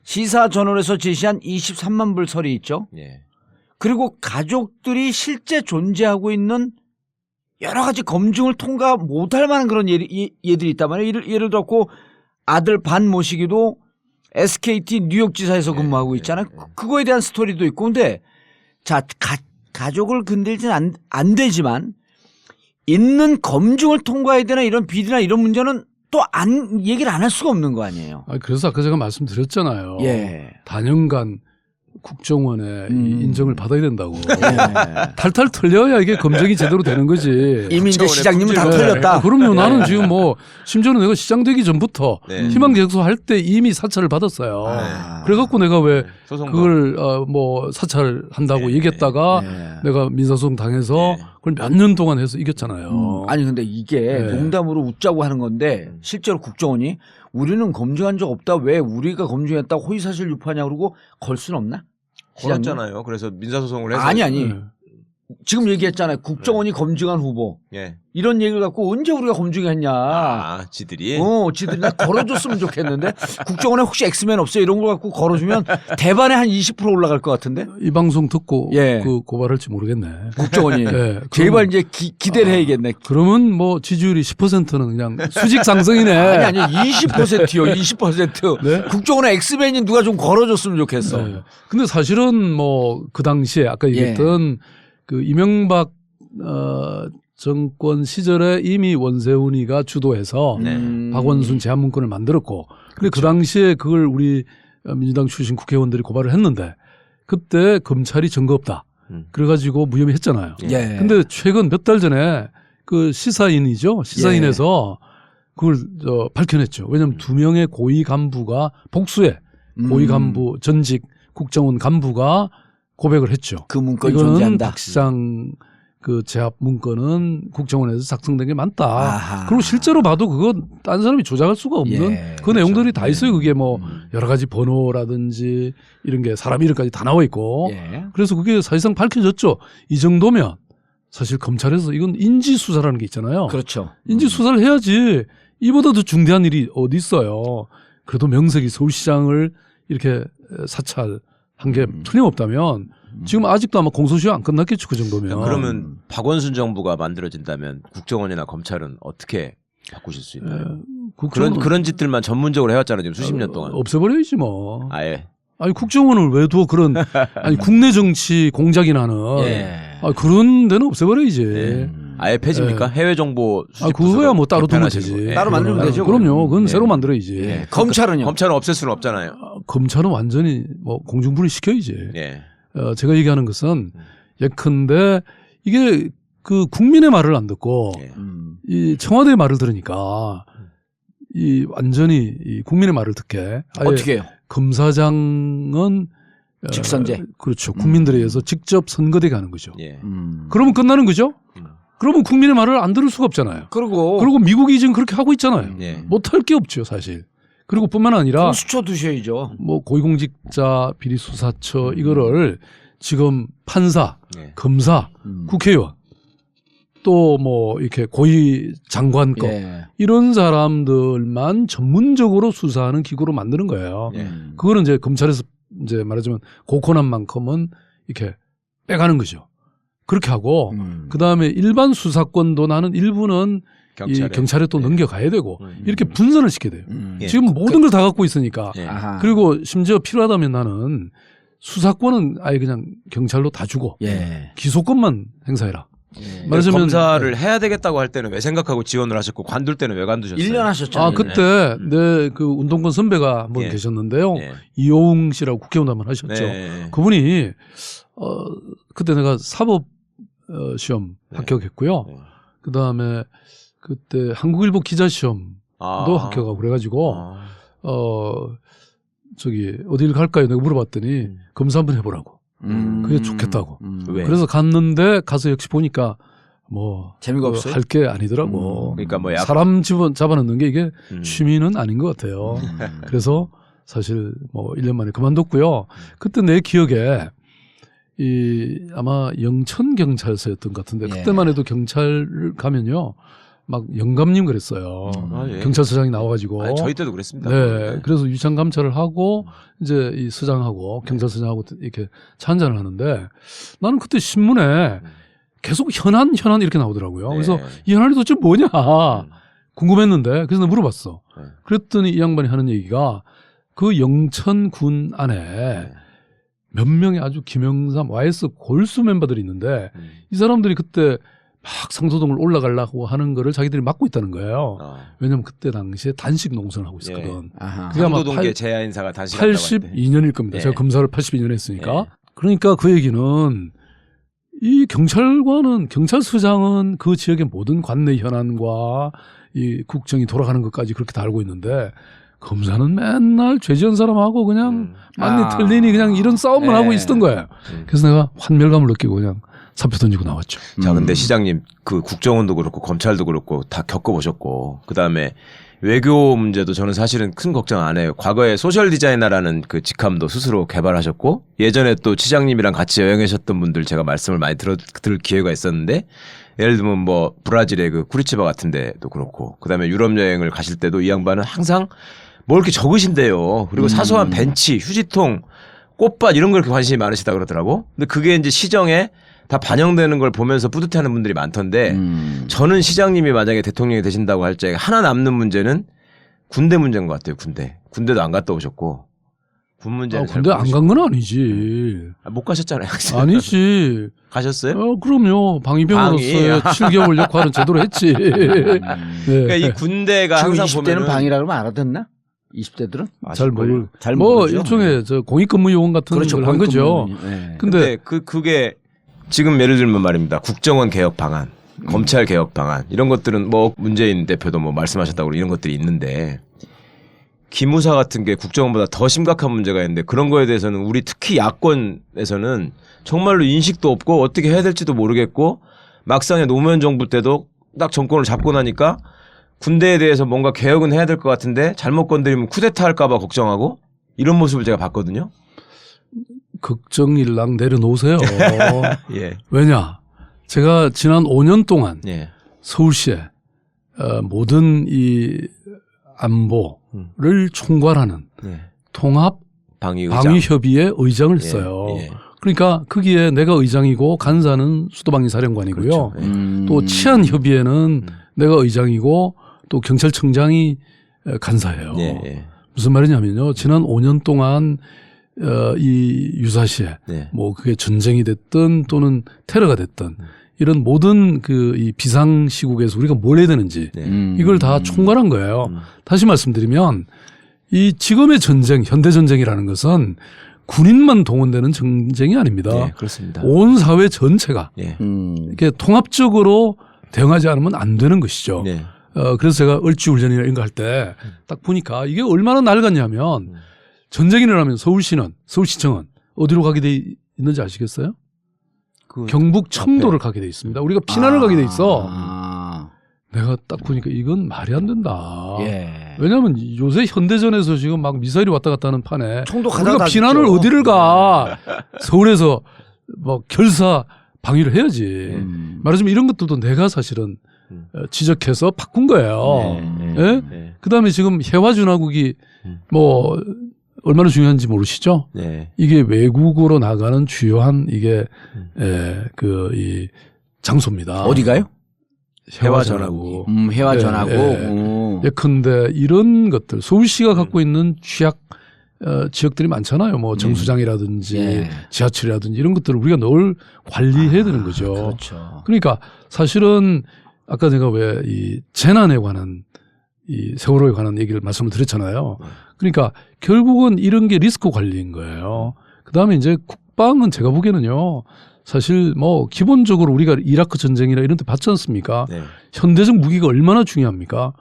시사 저널에서 제시한 23만 불 설이 있죠. 예. 그리고 가족들이 실제 존재하고 있는 여러 가지 검증을 통과 못할 만한 그런 예들이 있단 말이에요. 예를 들었고 아들 반 모시기도 SKT 뉴욕지사에서 근무하고 있잖아요. 그거에 대한 스토리도 있고. 근데 자 가족을 건들지는 안 되지만 있는 검증을 통과해야 되나 이런 비리나 이런 문제는 또 얘기를 안 할 수가 없는 거 아니에요. 그래서 아까 제가 말씀드렸잖아요. 예. 단연간 국정원의 인정을 받아야 된다고. 예. 탈탈 털려야 이게 검증이 제대로 되는 거지. 이미 이제 시장님은 다 털렸다. 그럼요. 나는 지금 뭐 심지어는 내가 시장 되기 전부터 네. 희망계획서 할 때 이미 사찰을 받았어요. 그래갖고 내가 왜 소송도. 그걸 뭐 사찰한다고 얘기했다가 내가 민사소송 당해서 그걸 몇 년 동안 해서 이겼잖아요. 아니 근데 이게 농담으로 웃자고 하는 건데 실제로 국정원이 우리는 검증한 적 없다. 왜 우리가 검증했다고 허위사실 유포하냐 그러고 걸 수는 없나? 걸었잖아요. 그래서 민사소송을 해서. 아니. 지금 얘기했잖아요. 국정원이 검증한 후보. 예. 이런 얘기를 갖고 언제 우리가 검증했냐. 지들이? 지들이 나 걸어줬으면 좋겠는데 국정원에 혹시 엑스맨 없어요? 이런 거 갖고 걸어주면 대반에 한 20% 올라갈 것 같은데? 이 방송 듣고 그 고발할지 모르겠네. 국정원이. 네, 제발 이제 기대를 해야겠네. 그러면 뭐 지지율이 10%는 그냥 수직 상승이네. 아니 20%요. 20%. 네? 국정원에 엑스맨이 누가 좀 걸어줬으면 좋겠어. 네. 근데 사실은 뭐 그 당시에 아까 얘기했던 그 이명박 정권 시절에 이미 원세훈이가 주도해서 박원순 제한문건을 만들었고, 근데 그 당시에 그걸 우리 민주당 출신 국회의원들이 고발을 했는데 그때 검찰이 증거 없다. 그래가지고 무혐의 했잖아요. 예. 근데 최근 몇 달 전에 그 시사인이죠. 시사인에서 그걸 밝혀냈죠. 왜냐하면 2명의 고위 간부가 복수의 고위 간부 전직 국정원 간부가 고백을 했죠. 그 문건이 이거는 존재한다. 박 시장 그 제압 문건은 국정원에서 작성된 게 많다. 아하. 그리고 실제로 봐도 그거 딴 사람이 조작할 수가 없는 그 내용들이 다 있어요. 그게 뭐 여러 가지 번호라든지 이런 게 사람 이름까지 다 나와 있고. 그래서 그게 사실상 밝혀졌죠. 이 정도면 사실 검찰에서 이건 인지 수사라는 게 있잖아요. 그렇죠. 인지 수사를 해야지. 이보다 더 중대한 일이 어디 있어요. 그래도 명색이 서울시장을 이렇게 사찰한 게 틀림없다면 지금 아직도 아마 공소시효 안 끝났겠죠. 그 정도면. 그러면 박원순 정부가 만들어진다면 국정원이나 검찰은 어떻게 바꾸실 수 있나요? 그런 짓들만 전문적으로 해왔잖아요. 지금 수십 년 동안. 없애버려야지 뭐. 아예. 아니 국정원을 왜 둬 그런 아니 국내 정치 공작이 나는 그런 데는 없애버려야지. 아예 폐지입니까? 해외 정보 수집 그거야 뭐 따로 두면 되지. 따로 만들면 되죠. 그럼요. 그건 새로 만들어야지. 검찰은요? 검찰은 없앨 수는 없잖아요. 검찰은 완전히 뭐 공중분해 시켜야지. 제가 얘기하는 것은 예컨대 이게 그 국민의 말을 안 듣고 이 청와대의 말을 들으니까 이 완전히 이 국민의 말을 듣게 어떻게 해요? 검사장은 직선제. 그렇죠. 국민들에 의해서 직접 선거되게 하는 거죠. 그러면 끝나는 거죠. 그러면 국민의 말을 안 들을 수가 없잖아요. 그리고 미국이 지금 그렇게 하고 있잖아요. 못할 게 없죠, 사실. 그리고 뿐만 아니라 수쳐 두셔야죠. 뭐 고위공직자 비리수사처 이거를 지금 판사, 검사, 국회의원 또 뭐 이렇게 고위 장관급 이런 사람들만 전문적으로 수사하는 기구로 만드는 거예요. 그거는 이제 검찰에서 이제 말하자면 고코난 만큼은 이렇게 빼가는 거죠. 그렇게 하고 그 다음에 일반 수사권도 나는 일부는 경찰에 또 넘겨가야 되고 이렇게 분산을 시켜야 돼요. 지금 모든 걸 다 갖고 있으니까. 그리고 심지어 필요하다면 나는 수사권은 아예 그냥 경찰로 다 주고 기소권만 행사해라. 말하자면 검사를 해야 되겠다고 할 때는 왜 생각하고 지원을 하셨고 관둘 때는 왜 관두셨어요? 1년 하셨잖아요. 그때 내 그 운동권 선배가 한 분 계셨는데요. 이호웅 씨라고 국회의원 한번 하셨죠. 그분이 그때 내가 사법 시험 합격했고요. 그 다음에 그때 한국일보 기자 시험도 합격하고 그래가지고 저기 어디를 갈까요? 내가 물어봤더니 검사 한번 해보라고. 그게 좋겠다고. 그래서 갔는데 가서 역시 보니까 뭐 재미가 없어요. 할 게 아니더라고. 그러니까 뭐 사람 잡아넣는 게 이게 취미는 아닌 것 같아요. 그래서 사실 뭐 1년 만에 그만뒀고요. 그때 내 기억에 아마 영천 경찰서였던 것 같은데 그때만 해도 경찰을 가면요 막 영감님 그랬어요. 예. 경찰서장이 나와가지고. 아니, 저희 때도 그랬습니다. 네. 그래서 유창 감찰을 하고 이제 이 서장하고 경찰서장하고 이렇게 차 한잔을 하는데 나는 그때 신문에 계속 현안 이렇게 나오더라고요. 그래서 이 현안이 도대체 뭐냐 궁금했는데 그래서 내가 물어봤어. 그랬더니 이 양반이 하는 얘기가 그 영천군 안에 몇 명의 아주 김영삼 YS 골수 멤버들이 있는데 이 사람들이 그때 막 상소동을 올라가려고 하는 거를 자기들이 막고 있다는 거예요. 왜냐면 그때 당시에 단식 농선을 하고 있었거든. 그게 아마 상도동계 제야 인사가 단식 한다고 할 때. 82년일 겁니다. 제가 검사를 82년에 했으니까. 그러니까 그 얘기는 이 경찰서장은 그 지역의 모든 관내 현안과 이 국정이 돌아가는 것까지 그렇게 다 알고 있는데 검사는 맨날 죄지은 사람하고 그냥 맞니 틀리니 그냥 이런 싸움만 하고 있었던 거예요. 그래서 내가 환멸감을 느끼고 그냥 사표 던지고 나왔죠. 자, 근데 시장님 그 국정원도 그렇고 검찰도 그렇고 다 겪어보셨고 그다음에 외교 문제도 저는 사실은 큰 걱정 안 해요. 과거에 소셜 디자이너라는 그 직함도 스스로 개발하셨고 예전에 또 시장님이랑 같이 여행하셨던 분들 제가 말씀을 많이 들을 기회가 있었는데 예를 들면 뭐 브라질의 그 쿠리치바 같은 데도 그렇고 그다음에 유럽 여행을 가실 때도 이 양반은 항상 뭐 이렇게 적으신대요. 그리고 사소한 벤치, 휴지통, 꽃밭 이런 걸 이렇게 관심이 많으시다 그러더라고. 근데 그게 이제 시정에 다 반영되는 걸 보면서 뿌듯해하는 분들이 많던데 저는 시장님이 만약에 대통령이 되신다고 할 때 하나 남는 문제는 군대 문제인 것 같아요. 군대도 안 갔다 오셨고 군 문제는 군대 안 간 건 아니지. 못 가셨잖아요. 아니지. 가셨어요? 그럼요. 방위병으로서의 7개월 역할은 제대로 했지. 네. 그러니까 이 군대가 지금 항상 20대는 보면은 방이라 그러면 알아듣나? 20대들은? 잘 모르. 잘 뭐 모르죠. 일종의 저 공익근무요원 같은 그렇죠. 걸 한 거죠. 네. 근데 그게 지금 예를 들면 말입니다. 국정원 개혁 방안, 검찰 개혁 방안 이런 것들은 뭐 문재인 대표도 뭐 말씀하셨다고 이런 것들이 있는데 기무사 같은 게 국정원보다 더 심각한 문제가 있는데 그런 거에 대해서는 우리 특히 야권에서는 정말로 인식도 없고 어떻게 해야 될지도 모르겠고 막상에 노무현 정부 때도 딱 정권을 잡고 나니까 군대에 대해서 뭔가 개혁은 해야 될 것 같은데 잘못 건드리면 쿠데타 할까 봐 걱정하고 이런 모습을 제가 봤거든요. 걱정일랑 내려놓으세요. 예. 왜냐? 제가 지난 5년 동안 예. 서울시에 모든 이 안보를 총괄하는 통합 방위협의회 의장을 했어요. 예. 그러니까 거기에 내가 의장이고 간사는 수도방위사령관이고요. 그렇죠. 또 치안협의회는 내가 의장이고 또 경찰청장이 간사예요. 예. 무슨 말이냐면요. 지난 5년 동안 이 유사시에 뭐 그게 전쟁이 됐든 또는 테러가 됐든 이런 모든 그 이 비상 시국에서 우리가 뭘 해야 되는지 이걸 다 총괄한 거예요. 다시 말씀드리면 이 지금의 전쟁, 현대 전쟁이라는 것은 군인만 동원되는 전쟁이 아닙니다. 네, 그렇습니다. 온 사회 전체가 이렇게 통합적으로 대응하지 않으면 안 되는 것이죠. 네. 그래서 제가 얼지훈련이나 이런 거 할 때 딱 보니까 이게 얼마나 낡았냐면 전쟁이 일어나면 서울시청은 어디로 가게 돼 있는지 아시겠어요? 경북 첨도를 가게 돼 있습니다. 우리가 피난을 가게 돼 있어. 내가 딱 보니까 이건 말이 안 된다. 왜냐하면 요새 현대전에서 지금 막 미사일이 왔다 갔다 하는 판에 우리가 피난을 어디를 가? 서울에서 뭐 결사 방위를 해야지. 말하자면 이런 것들도 내가 사실은 지적해서 바꾼 거예요. 그다음에 지금 해화준화국이 뭐 얼마나 중요한지 모르시죠? 이게 외국으로 나가는 주요한 이게 이 장소입니다. 어디가요? 해화전화국. 해화전화국. 예컨대 이런 것들 서울시가 갖고 있는 취약 지역들이 많잖아요. 뭐 정수장이라든지 지하철이라든지 이런 것들을 우리가 늘 관리해야 되는 거죠. 그렇죠. 그러니까 사실은 아까 제가 왜 이 재난에 관한 이 세월호에 관한 얘기를 말씀을 드렸잖아요. 그러니까 결국은 이런 게 리스크 관리인 거예요. 그다음에 이제 국방은 제가 보기에는요. 사실 뭐 기본적으로 우리가 이라크 전쟁이나 이런 데 봤지 않습니까? 현대적 무기가 얼마나 중요합니까?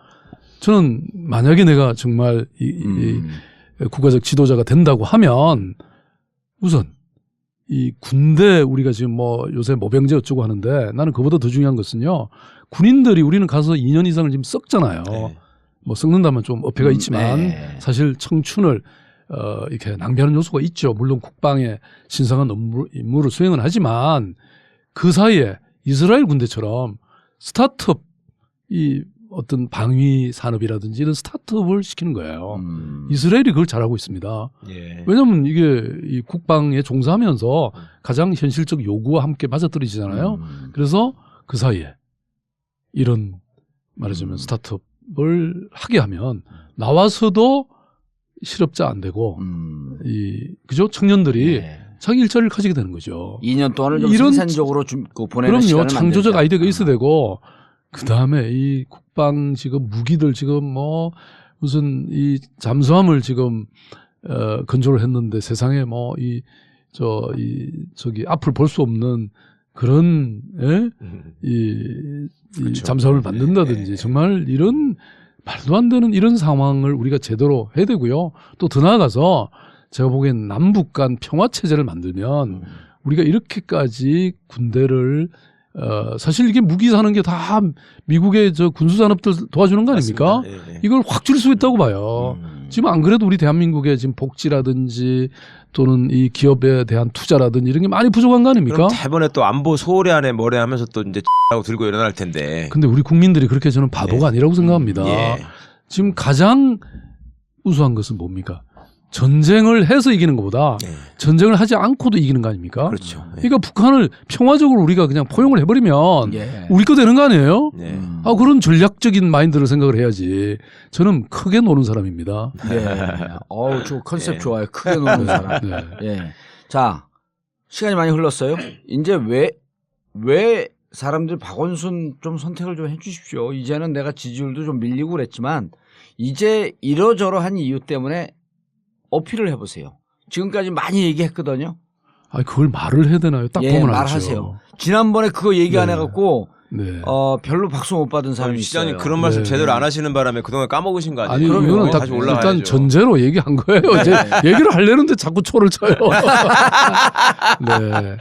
저는 만약에 내가 정말 이 국가적 지도자가 된다고 하면 우선 이 군대 우리가 지금 뭐 요새 모병제 어쩌고 하는데 나는 그보다 더 중요한 것은요. 군인들이 우리는 가서 2년 이상을 지금 썩잖아요. 뭐 썩는다면 좀 어폐가 있지만 사실 청춘을 이렇게 낭비하는 요소가 있죠. 물론 국방의 신성한 임무를 수행은 하지만 그 사이에 이스라엘 군대처럼 스타트업 이 어떤 방위 산업이라든지 이런 스타트업을 시키는 거예요. 이스라엘이 그걸 잘하고 있습니다. 예. 왜냐하면 이게 이 국방에 종사하면서 가장 현실적 요구와 함께 맞아떨어지잖아요. 그래서 그 사이에 이런 말하자면 스타트업을 하게 하면 나와서도 실업자 안 되고 그죠? 청년들이 네. 자기 일자리를 가지게 되는 거죠. 2년 동안을 좀 이런 생산적으로 보내는 그럼요. 시간을 창조적 만들자. 아이디어가 있어야 되고 그 다음에 이 국방 지금 무기들 지금 뭐 무슨 이 잠수함을 지금 건조를 했는데 세상에 뭐 저기 앞을 볼 수 없는 그런 이 그렇죠. 잠수함을 만든다든지 정말 이런 말도 안 되는 이런 상황을 우리가 제대로 해야 되고요. 또 더 나아가서 제가 보기엔 남북 간 평화 체제를 만들면 우리가 이렇게까지 군대를 사실 이게 무기 사는 게 다 미국의 저 군수 산업들 도와주는 거 아닙니까? 예, 예. 이걸 확 줄 수 있다고 봐요. 지금 안 그래도 우리 대한민국의 지금 복지라든지 또는 이 기업에 대한 투자라든지 이런 게 많이 부족한 거 아닙니까? 그럼 대번에 또 안보 소홀히 안에 뭐래 하면서 또 이제 하고 들고 일어날 텐데. 근데 우리 국민들이 그렇게 저는 바보가 아니라고 생각합니다. 예. 지금 가장 우수한 것은 뭡니까? 전쟁을 해서 이기는 것보다 전쟁을 하지 않고도 이기는 거 아닙니까? 그렇죠. 그러니까 북한을 평화적으로 우리가 그냥 포용을 해버리면 우리 거 되는 거 아니에요? 아, 그런 전략적인 마인드를 생각을 해야지. 저는 크게 노는 사람입니다. 네. 저 컨셉 좋아요. 크게 노는 사람. 네. 예. 자, 시간이 많이 흘렀어요. 이제 왜 사람들 박원순 좀 선택을 좀 해주십시오. 이제는 내가 지지율도 좀 밀리고 그랬지만 이제 이러저러한 이유 때문에 어필을 해보세요. 지금까지 많이 얘기했거든요. 아, 그걸 말을 해야 되나요? 딱 보면 알죠. 말하세요. 지난번에 그거 얘기 안 해갖고 네. 별로 박수 못 받은 사람이 시장님 있어요. 그런 말씀 네. 제대로 안 하시는 바람에 그동안 까먹으신 거 아니, 아니에요? 이거는 딱 다시 올라가야죠. 일단 전제로 얘기한 거예요. 이제 얘기를 하려는데 자꾸 초를 쳐요. 네.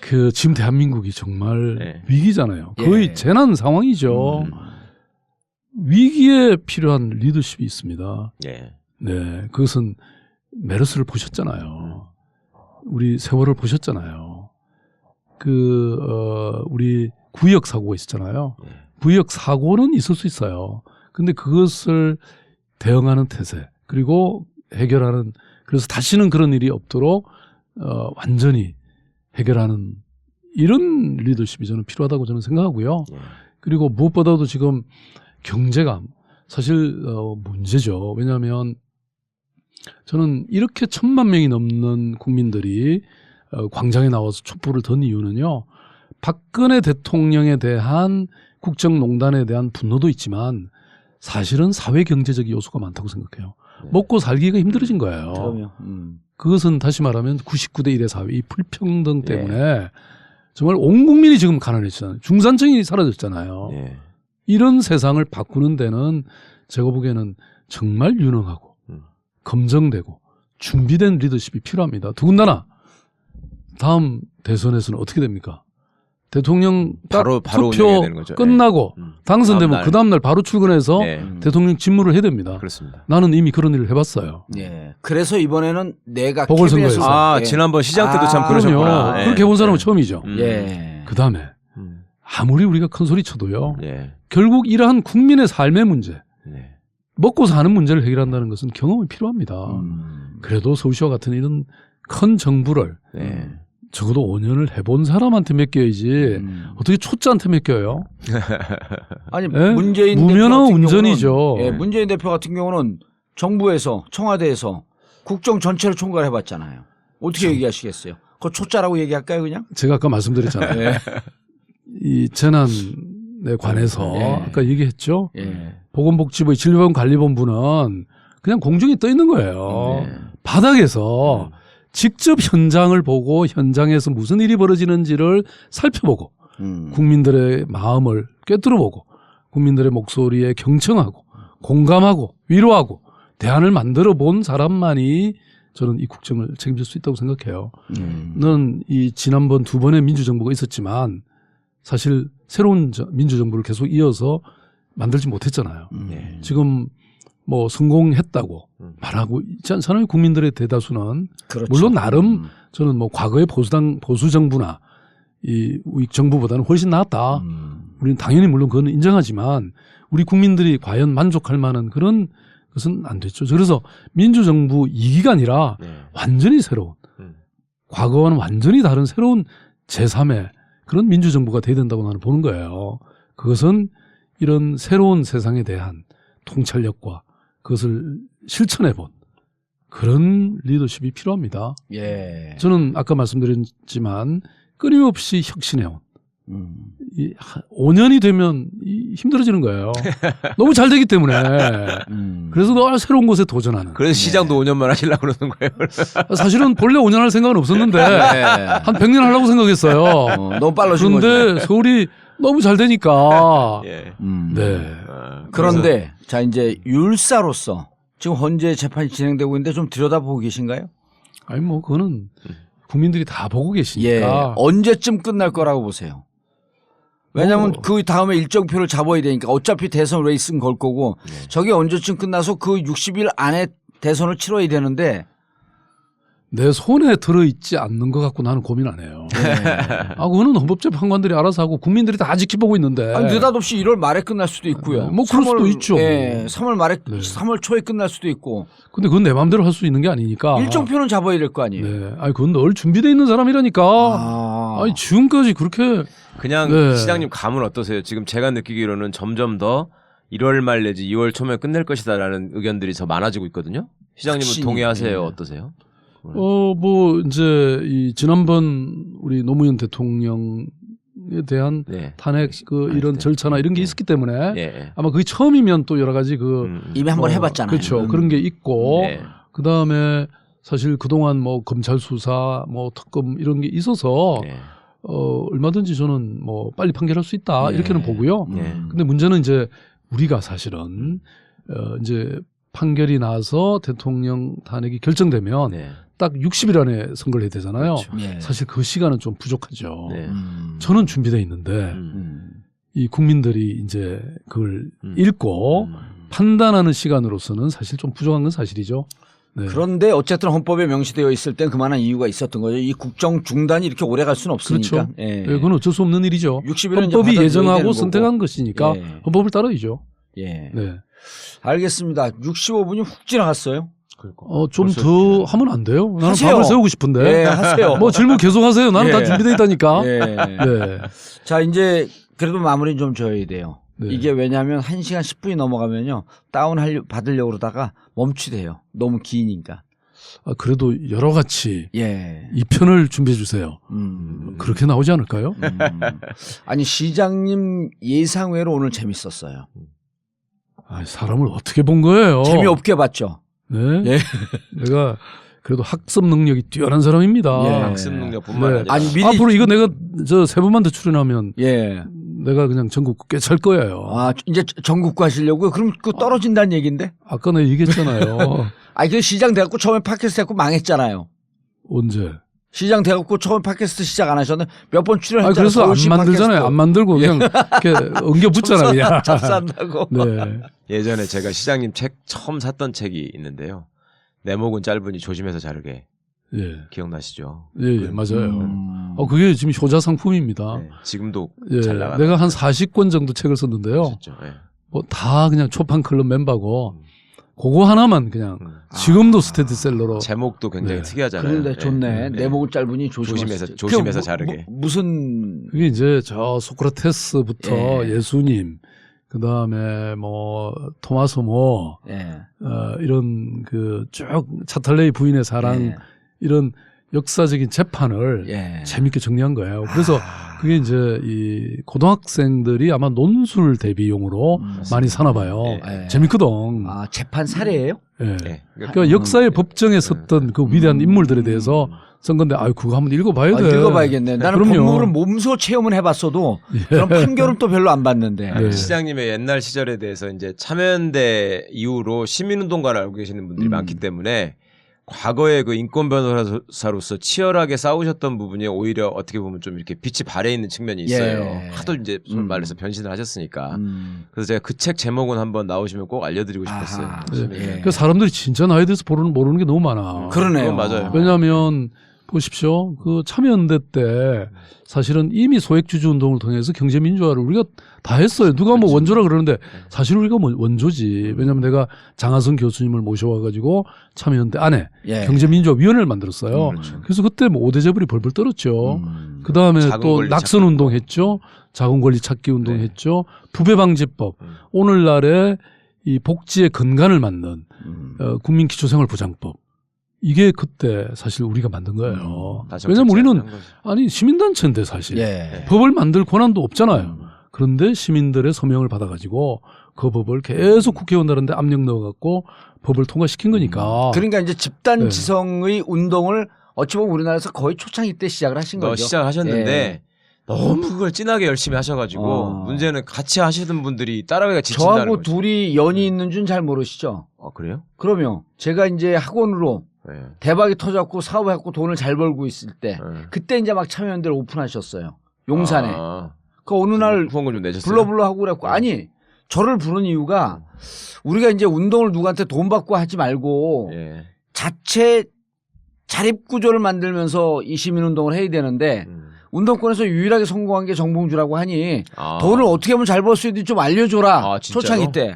그 지금 대한민국이 정말 위기잖아요. 거의 재난 상황이죠. 위기에 필요한 리더십이 있습니다. 네, 그것은 메르스를 보셨잖아요. 우리 세월을 보셨잖아요. 우리 구역 사고가 있었잖아요. 구역 사고는 있을 수 있어요. 근데 그것을 대응하는 태세, 그리고 해결하는, 그래서 다시는 그런 일이 없도록 완전히 해결하는 이런 리더십이 저는 필요하다고 저는 생각하고요. 그리고 무엇보다도 지금 경제감, 사실 문제죠. 왜냐하면 저는 이렇게 1,000만 명이 넘는 국민들이 광장에 나와서 촛불을 든 이유는요, 박근혜 대통령에 대한 국정농단에 대한 분노도 있지만 사실은 사회경제적 요소가 많다고 생각해요. 먹고 살기가 힘들어진 거예요. 그것은 다시 말하면 99대 1의 사회, 이 불평등 때문에 정말 온 국민이 지금 가난해졌잖아요. 중산층이 사라졌잖아요. 이런 세상을 바꾸는 데는 제가 보기에는 정말 유능하고 검증되고 준비된 리더십이 필요합니다. 더군다나 다음 대선에서는 어떻게 됩니까? 대통령 바로 투표 운영해야 되는 거죠. 끝나고 당선되면 다음날. 그 다음날 바로 출근해서 대통령 직무를 해야 됩니다. 그렇습니다. 나는 이미 그런 일을 해봤어요. 그래서 이번에는 내가 보궐선거에서. 지난번 시장 때도 참 그러셨구나. 그럼요. 그렇게 해본 사람은 처음이죠. 예. 그 다음에 아무리 우리가 큰 소리 쳐도요. 결국 이러한 국민의 삶의 문제, 먹고 사는 문제를 해결한다는 것은 경험이 필요합니다. 그래도 서울시와 같은 이런 큰 정부를 적어도 5년을 해본 사람한테 맡겨야지 어떻게 초짜한테 맡겨요? 아니 예? 문재인 무면허 대표 같은 운전이죠. 경우는, 문재인 대표 같은 경우는 정부에서 청와대에서 국정 전체를 총괄해봤잖아요. 어떻게 얘기하시겠어요? 그거 초짜라고 얘기할까요, 그냥? 제가 아까 말씀드렸잖아요. 이 재난에 관해서 아까 얘기했죠. 보건복지부의 질병관리본부는 그냥 공중에 떠 있는 거예요. 바닥에서 직접 현장을 보고 현장에서 무슨 일이 벌어지는지를 살펴보고 국민들의 마음을 꿰뚫어보고 국민들의 목소리에 경청하고 공감하고 위로하고 대안을 만들어 본 사람만이 저는 이 국정을 책임질 수 있다고 생각해요. 는 이 지난번 2번의 민주정부가 있었지만 사실 새로운 민주정부를 계속 이어서 만들지 못했잖아요. 지금 뭐 성공했다고 말하고 있지 않잖아요. 국민들의 대다수는. 그렇죠. 물론 나름 저는 뭐 과거의 보수 정부나 이 우익 정부보다는 훨씬 낫다. 우리는 당연히 물론 그건 인정하지만 우리 국민들이 과연 만족할 만한 그런 것은 안 됐죠. 그래서 민주정부 2기가 아니라 완전히 새로운 과거와는 완전히 다른 새로운 제3의 그런 민주정부가 돼야 된다고 나는 보는 거예요. 그것은 이런 새로운 세상에 대한 통찰력과 그것을 실천해본 그런 리더십이 필요합니다. 예. 저는 아까 말씀드렸지만 끊임없이 혁신해온 5년이 되면 힘들어지는 거예요. 너무 잘 되기 때문에. 그래서 늘 새로운 곳에 도전하는. 그래서 시장도 5년만 하시려고 그러는 거예요. 사실은 본래 5년 할 생각은 없었는데 한 100년 하려고 생각했어요. 너무 빨라진 그런데 서울이 너무 잘 되니까. 예. 네. 그런데 자 이제 율사로서 지금 현재 재판이 진행되고 있는데 좀 들여다보고 계신가요? 아니 뭐 그거는 국민들이 다 보고 계시니까. 예. 언제쯤 끝날 거라고 보세요? 왜냐하면 그 다음에 일정표를 잡아야 되니까 어차피 대선 레이스는 걸 거고 저게 언제쯤 끝나서 그 60일 안에 대선을 치러야 되는데 내 손에 들어있지 않는 것 갖고 나는 고민 안 해요. 아, 그거는 헌법재판관들이 알아서 하고 국민들이 다 지켜보고 있는데. 아니, 느닷없이 1월 말에 끝날 수도 있고요. 뭐 그럴 수도 있죠. 예, 3월 말에 3월 초에 끝날 수도 있고. 근데 그건 내 마음대로 할 수 있는 게 아니니까. 일정표는 잡아야 될 거 아니에요. 네. 아니 그건 늘 준비되어 있는 사람이라니까. 아니 지금까지 그렇게 그냥 시장님 감은 어떠세요? 지금 제가 느끼기로는 점점 더 1월 말 내지 2월 초면 끝낼 것이다라는 의견들이 더 많아지고 있거든요. 시장님은 동의하세요? 어떠세요? 뭐 이제 이 지난번 우리 노무현 대통령에 대한 탄핵 이런 절차나 이런 게 있었기 때문에 아마 그게 처음이면 또 여러 가지 이미 한번 해봤잖아요. 그렇죠. 그런 게 있고 그 다음에 사실 그동안 뭐 검찰 수사, 뭐 특검 이런 게 있어서 얼마든지 저는 뭐 빨리 판결할 수 있다 이렇게는 보고요. 근데 문제는 이제 우리가 사실은 이제 판결이 나서 대통령 탄핵이 결정되면 딱 60일 안에 선거를 해야 되잖아요. 그렇죠. 사실 그 시간은 좀 부족하죠. 저는 준비되어 있는데 이 국민들이 이제 그걸 읽고 판단하는 시간으로서는 사실 좀 부족한 건 사실이죠. 네. 그런데 어쨌든 헌법에 명시되어 있을 땐 그만한 이유가 있었던 거죠. 이 국정 중단이 이렇게 오래 갈 수는 없으니까. 그렇죠. 예, 그건 어쩔 수 없는 일이죠. 60일은 헌법이 예정하고 선택한 것이니까 헌법을 따라야죠. 예. 네. 알겠습니다. 65분이 훅 지나갔어요. 좀 더 하면 안 돼요? 나는 하세요. 밥을 세우고 싶은데. 네, 하세요. 뭐 질문 계속 하세요. 나는 다 준비되어 있다니까. 네. 자, 이제 그래도 마무리는 좀 줘야 돼요. 이게 왜냐하면 1시간 10분이 넘어가면요. 받으려고 그러다가 멈추대요. 너무 기니까. 그래도 여러 가지 이 편을 준비해 주세요. 그렇게 나오지 않을까요? 아니 시장님 예상외로 오늘 재밌었어요. 사람을 어떻게 본 거예요? 재미없게 봤죠. 네. 내가 그래도 학습 능력이 뛰어난 사람입니다. 학습 능력뿐만 아니라. 아니, 앞으로 이거 내가 저 3번만 더 출연하면 내가 그냥 전국 꿰찰 거예요. 이제 전국구 하시려고요? 그럼 그 떨어진다는 얘기인데? 아까 내가 얘기했잖아요. 그 시장 돼갖고 처음에 팟캐스트 했고 망했잖아요. 언제? 시장 돼갖고 처음에 팟캐스트 시작 안 하셨는데 몇 번 출연했잖아요. 그래서 안 만들잖아요. 안 만들고 그냥 이렇게 엉겨붙잖아요. 그냥. 잡산다고. 네. 예전에 제가 시장님 책 처음 샀던 책이 있는데요. 내 목은 짧으니 조심해서 자르게. 기억나시죠? 예, 맞아요. 그게 지금 효자 상품입니다. 지금도 잘 나가요. 내가 한 40권 정도 책을 썼는데요. 뭐 다 그냥 초판 클럽 멤버고 그거 하나만 그냥 지금도 스테디셀러로. 제목도 굉장히 특이하잖아요. 그런데 좋네. 내 목은 짧으니 조심해서 자르게. 무슨 그게 이제 저 소크라테스부터 예수님, 그 다음에 뭐 토마스 모, 이런 그 쭉 차탈레이 부인의 사랑 이런 역사적인 재판을 재밌게 정리한 거예요. 그래서 그게 이제 이 고등학생들이 아마 논술 대비용으로 많이 사나 봐요. 재밌거든. 재판 사례예요? 그러니까 역사의 법정에 섰던 그 위대한 인물들에 대해서 쓴 건데, 그거 한번 읽어봐야 돼. 읽어봐야겠네. 나는 법무를 몸소 체험은 해봤어도 그런 판결은 또 별로 안 봤는데. 시장님의 옛날 시절에 대해서 이제 참여연대 이후로 시민운동가를 알고 계시는 분들이 많기 때문에 과거에 그 인권 변호사로서 치열하게 싸우셨던 부분이 오히려 어떻게 보면 좀 이렇게 빛이 발해 있는 측면이 있어요. 하도 이제 손 말해서 변신을 하셨으니까. 그래서 제가 그 책 제목은 한번 나오시면 꼭 알려드리고 싶었어요. 그 사람들이 진짜 나에 대해서 모르는 게 너무 많아. 그러네요. 맞아요. 왜냐하면 보십시오. 그 참여연대 때 사실은 이미 소액주주 운동을 통해서 경제민주화를 우리가 다 했어요. 누가 뭐 원조라 그러는데 사실 우리가 뭐 원조지. 왜냐하면 내가 장하성 교수님을 모셔와가지고 참여연대 안에 예. 경제민주화위원회를 만들었어요. 그래서 그때 뭐 5대 재벌이 벌벌 떨었죠. 그 다음에 또 낙선 운동 했죠. 자본권리 찾기 운동 했죠. 부패방지법. 오늘날의 이 복지의 근간을 맞는 국민기초생활보장법. 이게 그때 사실 우리가 만든 거예요. 왜냐면 우리는 아니 시민단체인데 사실 예. 법을 만들 권한도 없잖아요. 그런데 시민들의 서명을 받아가지고 그 법을 계속 국회의원들한테 압력 넣어갖고 법을 통과시킨 거니까. 그러니까 이제 집단 지성의 운동을 어찌 보면 우리나라에서 거의 초창기 때 시작을 하신 거죠. 시작하셨는데 예. 너무 그걸 진하게 열심히 하셔가지고 문제는 같이 하시던 분들이 따라가기가 지친다는 저하고 거죠. 둘이 연이 있는 줄 잘 모르시죠? 그래요? 그러면 제가 이제 학원으로 네. 대박이 터졌고 사업해갖고 돈을 잘 벌고 있을 때 그때 이제 막 참여연대를 오픈하셨어요. 용산에. 그 어느 날 후원금 좀 내셨어요? 불러 하고 그랬고 아니 저를 부른 이유가 우리가 이제 운동을 누구한테 돈 받고 하지 말고 자체 자립 구조를 만들면서 이 시민운동을 해야 되는데 운동권에서 유일하게 성공한 게 정봉주라고 하니 돈을 어떻게 하면 잘 벌 수 있는지 좀 알려줘라. 초창기 때.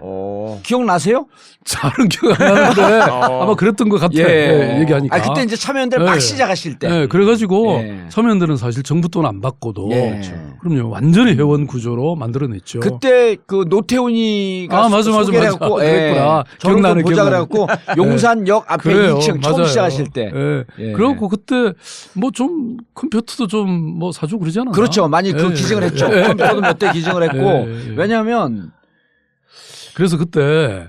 기억나세요? 잘은 기억 안 나는데 아마 그랬던 것 같아요. 예. 얘기하니까. 그때 이제 참여연대를 막 시작하실 때. 그래가지고 참여연대는 사실 정부 돈 안 받고도 그럼요 완전히 회원 구조로 만들어냈죠. 그때 그 노태훈이가 맞아. 해갖고 그랬구나. 기억나는 보자 그래갖고 용산역 앞에 그래요. 2층 처음 맞아요. 시작하실 때. 그래갖고 그때 뭐 좀 컴퓨터도 좀 뭐 사주고 그러지 않았나? 그렇죠. 많이 그 기증을 했죠. 컴퓨터도 몇 대 기증을 했고 왜냐하면 그래서 그때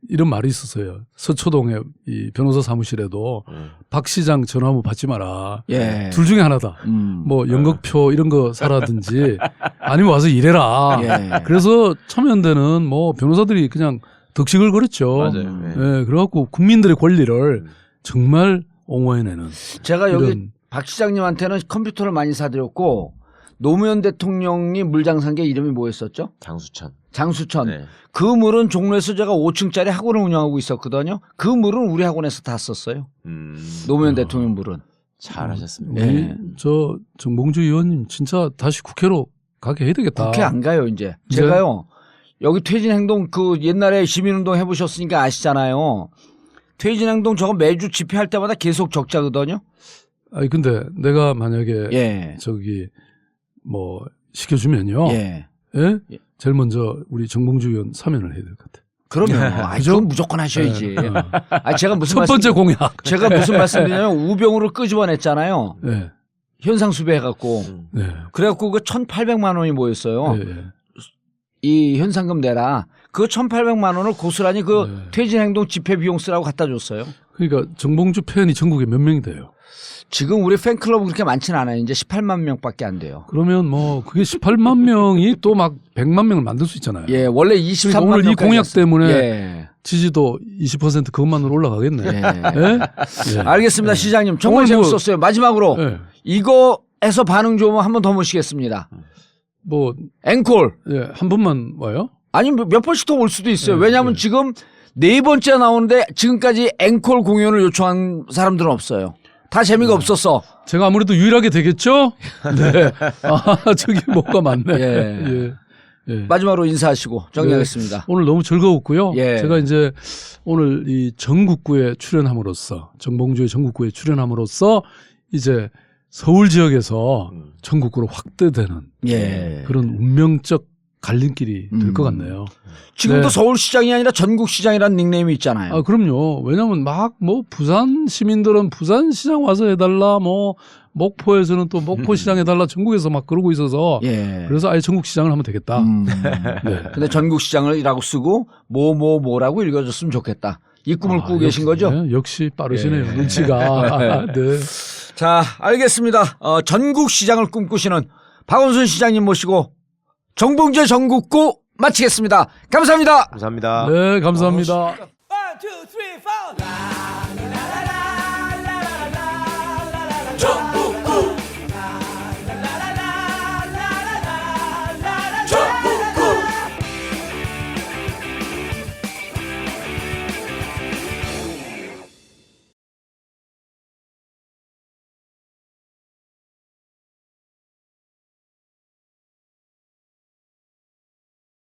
이런 말이 있었어요. 서초동에 이 변호사 사무실에도 박 시장 전화 한번 받지 마라. 둘 중에 하나다. 뭐 연극표 이런 거 사라든지 아니면 와서 일해라. 그래서 참여연대는 뭐 변호사들이 그냥 덕식을 걸었죠. 맞아요. 그래갖고 국민들의 권리를 정말 옹호해내는. 제가 여기 박 시장님한테는 컴퓨터를 많이 사드렸고 노무현 대통령이 물장 산 게 이름이 뭐였었죠? 장수천. 네. 그 물은 종로에서 제가 5층짜리 학원을 운영하고 있었거든요. 그 물은 우리 학원에서 다 썼어요. 노무현 대통령 물은. 잘하셨습니다. 우리 저 정봉주 의원님 진짜 다시 국회로 가게 해야 되겠다. 국회 안 가요 이제. 제가요. 여기 퇴진행동 그 옛날에 시민운동 해보셨으니까 아시잖아요. 퇴진행동 저거 매주 집회할 때마다 계속 적자거든요. 아니 근데 내가 만약에 저기 뭐 시켜주면요. 제일 먼저 우리 정봉주 의원 사면을 해야 될 것 같아. 그러면 그건 무조건 하셔야지. 제가 무슨 첫 번째 공약. 제가 무슨 말씀드리냐면 우병우를 끄집어냈잖아요. 현상 수배해갖고. 그래갖고 그 1,800만 원이 모였어요. 이 현상금 내라. 그 1,800만 원을 고스란히 그 퇴진행동 집회 비용 쓰라고 갖다 줬어요. 그러니까 정봉주 팬이 전국에 몇 명이 돼요? 지금 우리 팬클럽은 그렇게 많지는 않아요. 이제 18만 명밖에 안 돼요. 그러면 뭐 그게 18만 명이 또 막 100만 명을 만들 수 있잖아요. 원래 23만 그러니까 오늘 이 공약 했어요. 때문에 지지도 20% 그것만으로 올라가겠네. 알겠습니다. 시장님 정말 재밌었어요. 마지막으로 이거에서 반응 좋으면 한 번 더 모시겠습니다. 뭐 앵콜. 한 번만 와요? 아니 몇 번씩 더 올 수도 있어요. 왜냐하면 지금 4번째 나오는데 지금까지 앵콜 공연을 요청한 사람들은 없어요. 다 재미가 없었어. 제가 아무래도 유일하게 되겠죠? 네. 저기 뭐가 많네. 마지막으로 인사하시고 정리하겠습니다. 오늘 너무 즐거웠고요. 예. 제가 이제 오늘 이 전국구에 출연함으로써 정봉주의 전국구에 출연함으로써 이제 서울 지역에서 전국구로 확대되는 그런 운명적 갈림길이 될 것 같네요. 지금도 네. 서울시장이 아니라 전국시장이라는 닉네임이 있잖아요. 아, 그럼요. 왜냐면 막 뭐 부산 시민들은 부산시장 와서 해달라, 뭐 목포에서는 또 목포시장 해달라, 전국에서 막 그러고 있어서 그래서 아예 전국시장을 하면 되겠다. 네. 근데 전국시장을이라고 쓰고 뭐라고 읽어줬으면 좋겠다. 이 꿈을 꾸고 계신 거죠? 네, 역시 빠르시네요. 눈치가. 네. 자, 알겠습니다. 전국시장을 꿈꾸시는 박원순 시장님 모시고 정봉주의 전국구 마치겠습니다. 감사합니다. 감사합니다. 네, 감사합니다. 1, 2, 3, 4.